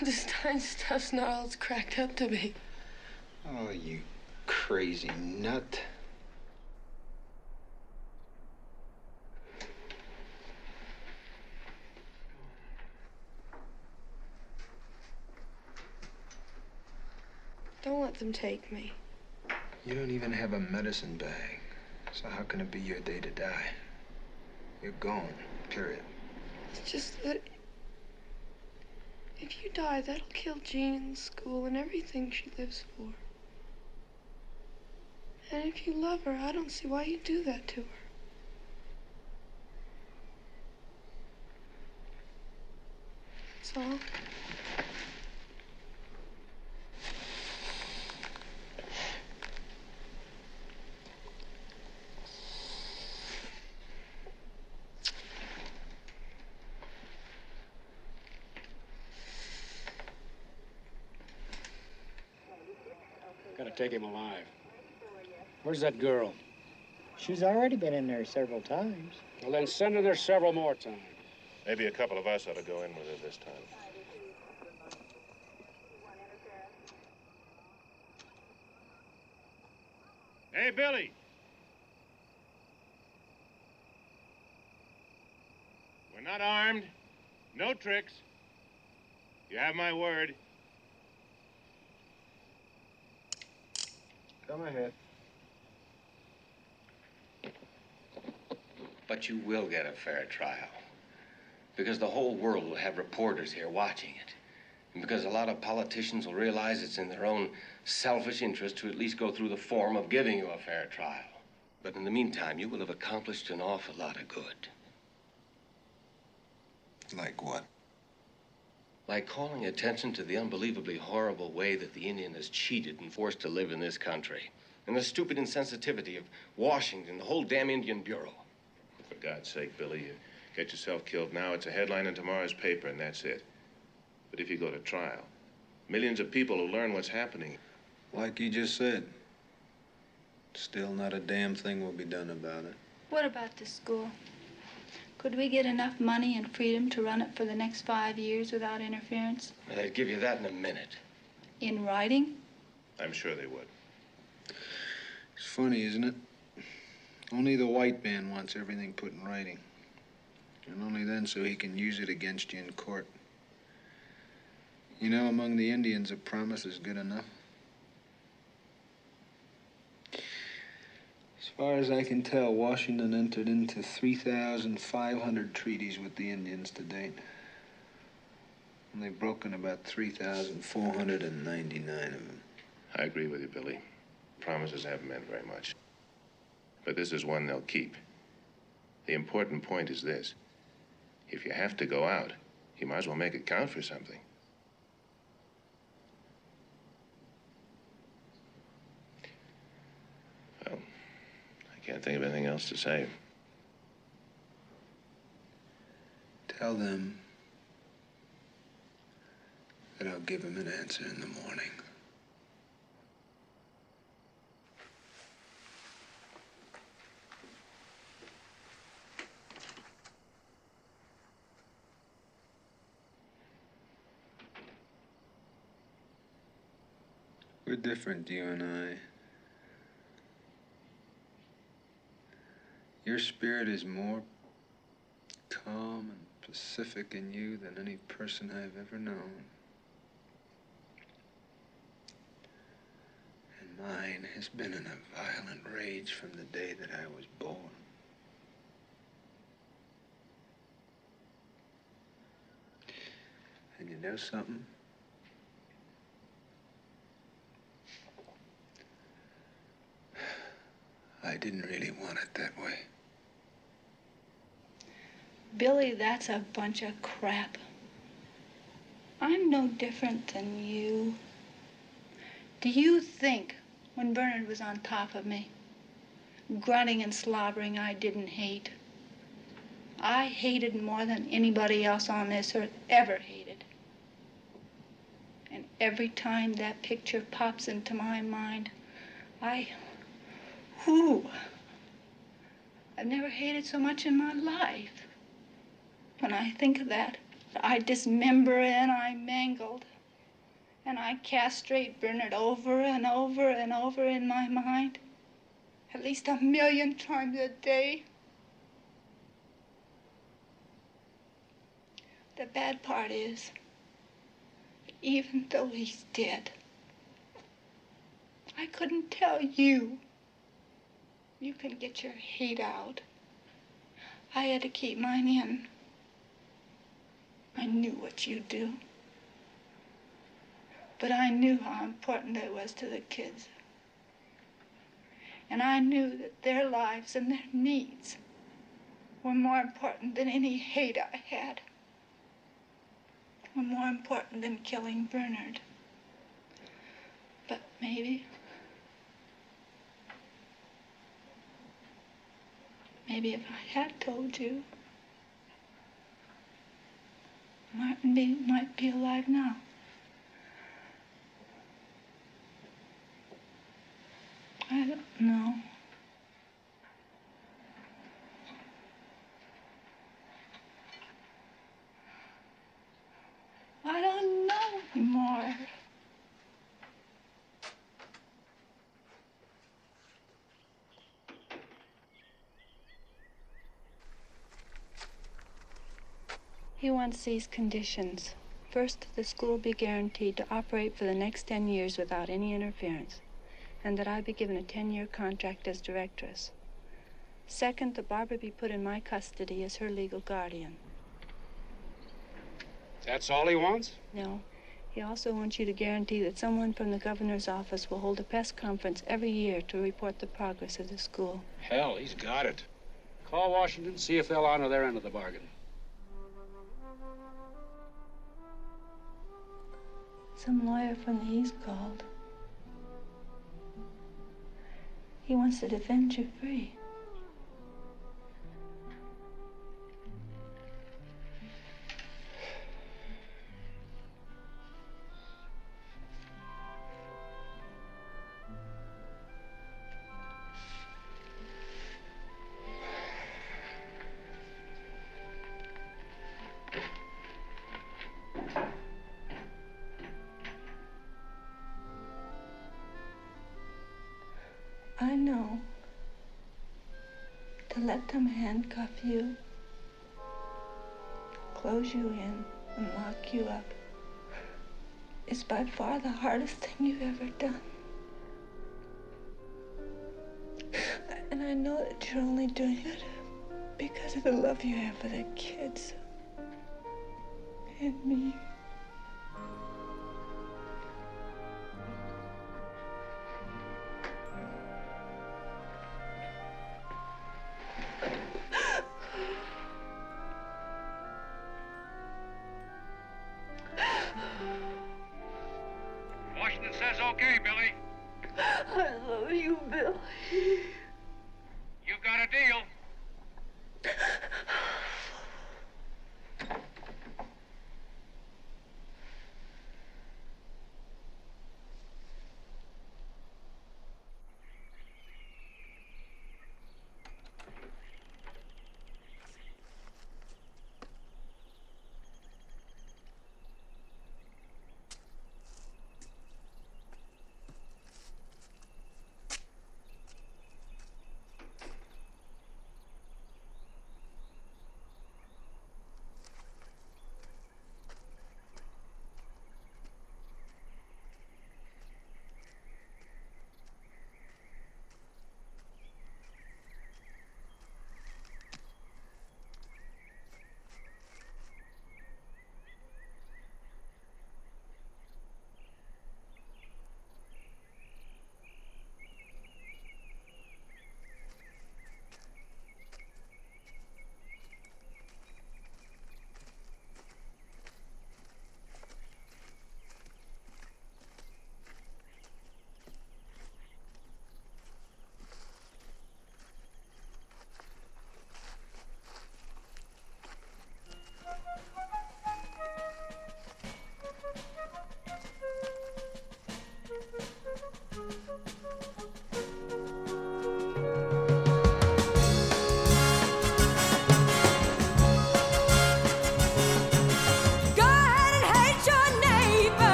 This time stuff's not all it's cracked up to be. Oh, you crazy nut. Don't let them take me. You don't even have a medicine bag. So how can it be your day to die? You're gone, period. It's just that if you die, that'll kill Jean and school and everything she lives for. And if you love her, I don't see why you do that to her. That's all. Gotta take him alive. Where's that girl? She's already been in there several times. Well, then send her there several more times. Maybe a couple of us ought to go in with her this time. Hey, Billy! We're not armed. No tricks. You have my word. Come ahead. But you will get a fair trial. Because the whole world will have reporters here watching it. And because a lot of politicians will realize it's in their own selfish interest to at least go through the form of giving you a fair trial. But in the meantime, you will have accomplished an awful lot of good. Like what? Like calling attention to the unbelievably horrible way that the Indian is cheated and forced to live in this country. And the stupid insensitivity of Washington, the whole damn Indian Bureau. For God's sake, Billy, you get yourself killed now, it's a headline in tomorrow's paper, and that's it. But if you go to trial, millions of people will learn what's happening. Like you just said, still not a damn thing will be done about it. What about the school? Could we get enough money and freedom to run it for the next 5 years without interference? They'd give you that in a minute. In writing? I'm sure they would. It's funny, isn't it? Only the white man wants everything put in writing. And only then so he can use it against you in court. You know, among the Indians, a promise is good enough. As far as I can tell, Washington entered into 3,500 treaties with the Indians to date. And they've broken about 3,499 of them. I agree with you, Billy. Promises haven't meant very much. But this is one they'll keep. The important point is this. If you have to go out, you might as well make it count for something. Well, I can't think of anything else to say. Tell them that I'll give him an answer in the morning. We're different, you and I. Your spirit is more calm and pacific in you than any person I've ever known. And mine has been in a violent rage from the day that I was born. And you know something? I didn't really want it that way. Billy, that's a bunch of crap. I'm no different than you. Do you think when Bernard was on top of me, grunting and slobbering, I didn't hate? I hated more than anybody else on this earth ever hated. And every time that picture pops into my mind, I've never hated so much in my life. When I think of that, I dismember and I mangled. And I castrate Bernard over and over and over in my mind. At least 1,000,000 times a day. The bad part is, even though he's dead, I couldn't tell you. You can get your hate out. I had to keep mine in. I knew what you'd do. But I knew how important it was to the kids. And I knew that their lives and their needs were more important than any hate I had. Were more important than killing Bernard. But maybe if I had told you, Martin might be alive now. I don't know. I don't know anymore. He wants these conditions. First, the school be guaranteed to operate for the next 10 years without any interference, and that I be given a 10-year contract as directress. Second, that Barbara be put in my custody as her legal guardian. That's all he wants? No. He also wants you to guarantee that someone from the governor's office will hold a press conference every year to report the progress of the school. Hell, he's got it. Call Washington, see if they'll honor their end of the bargain. Some lawyer from the East called. He wants to defend you free. I know. To let them handcuff you, close you in, and lock you up is by far the hardest thing you've ever done. And I know that you're only doing it because of the love you have for the kids and me. Washington says okay, Billy. I love you, Billy. You got a deal.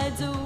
rides away.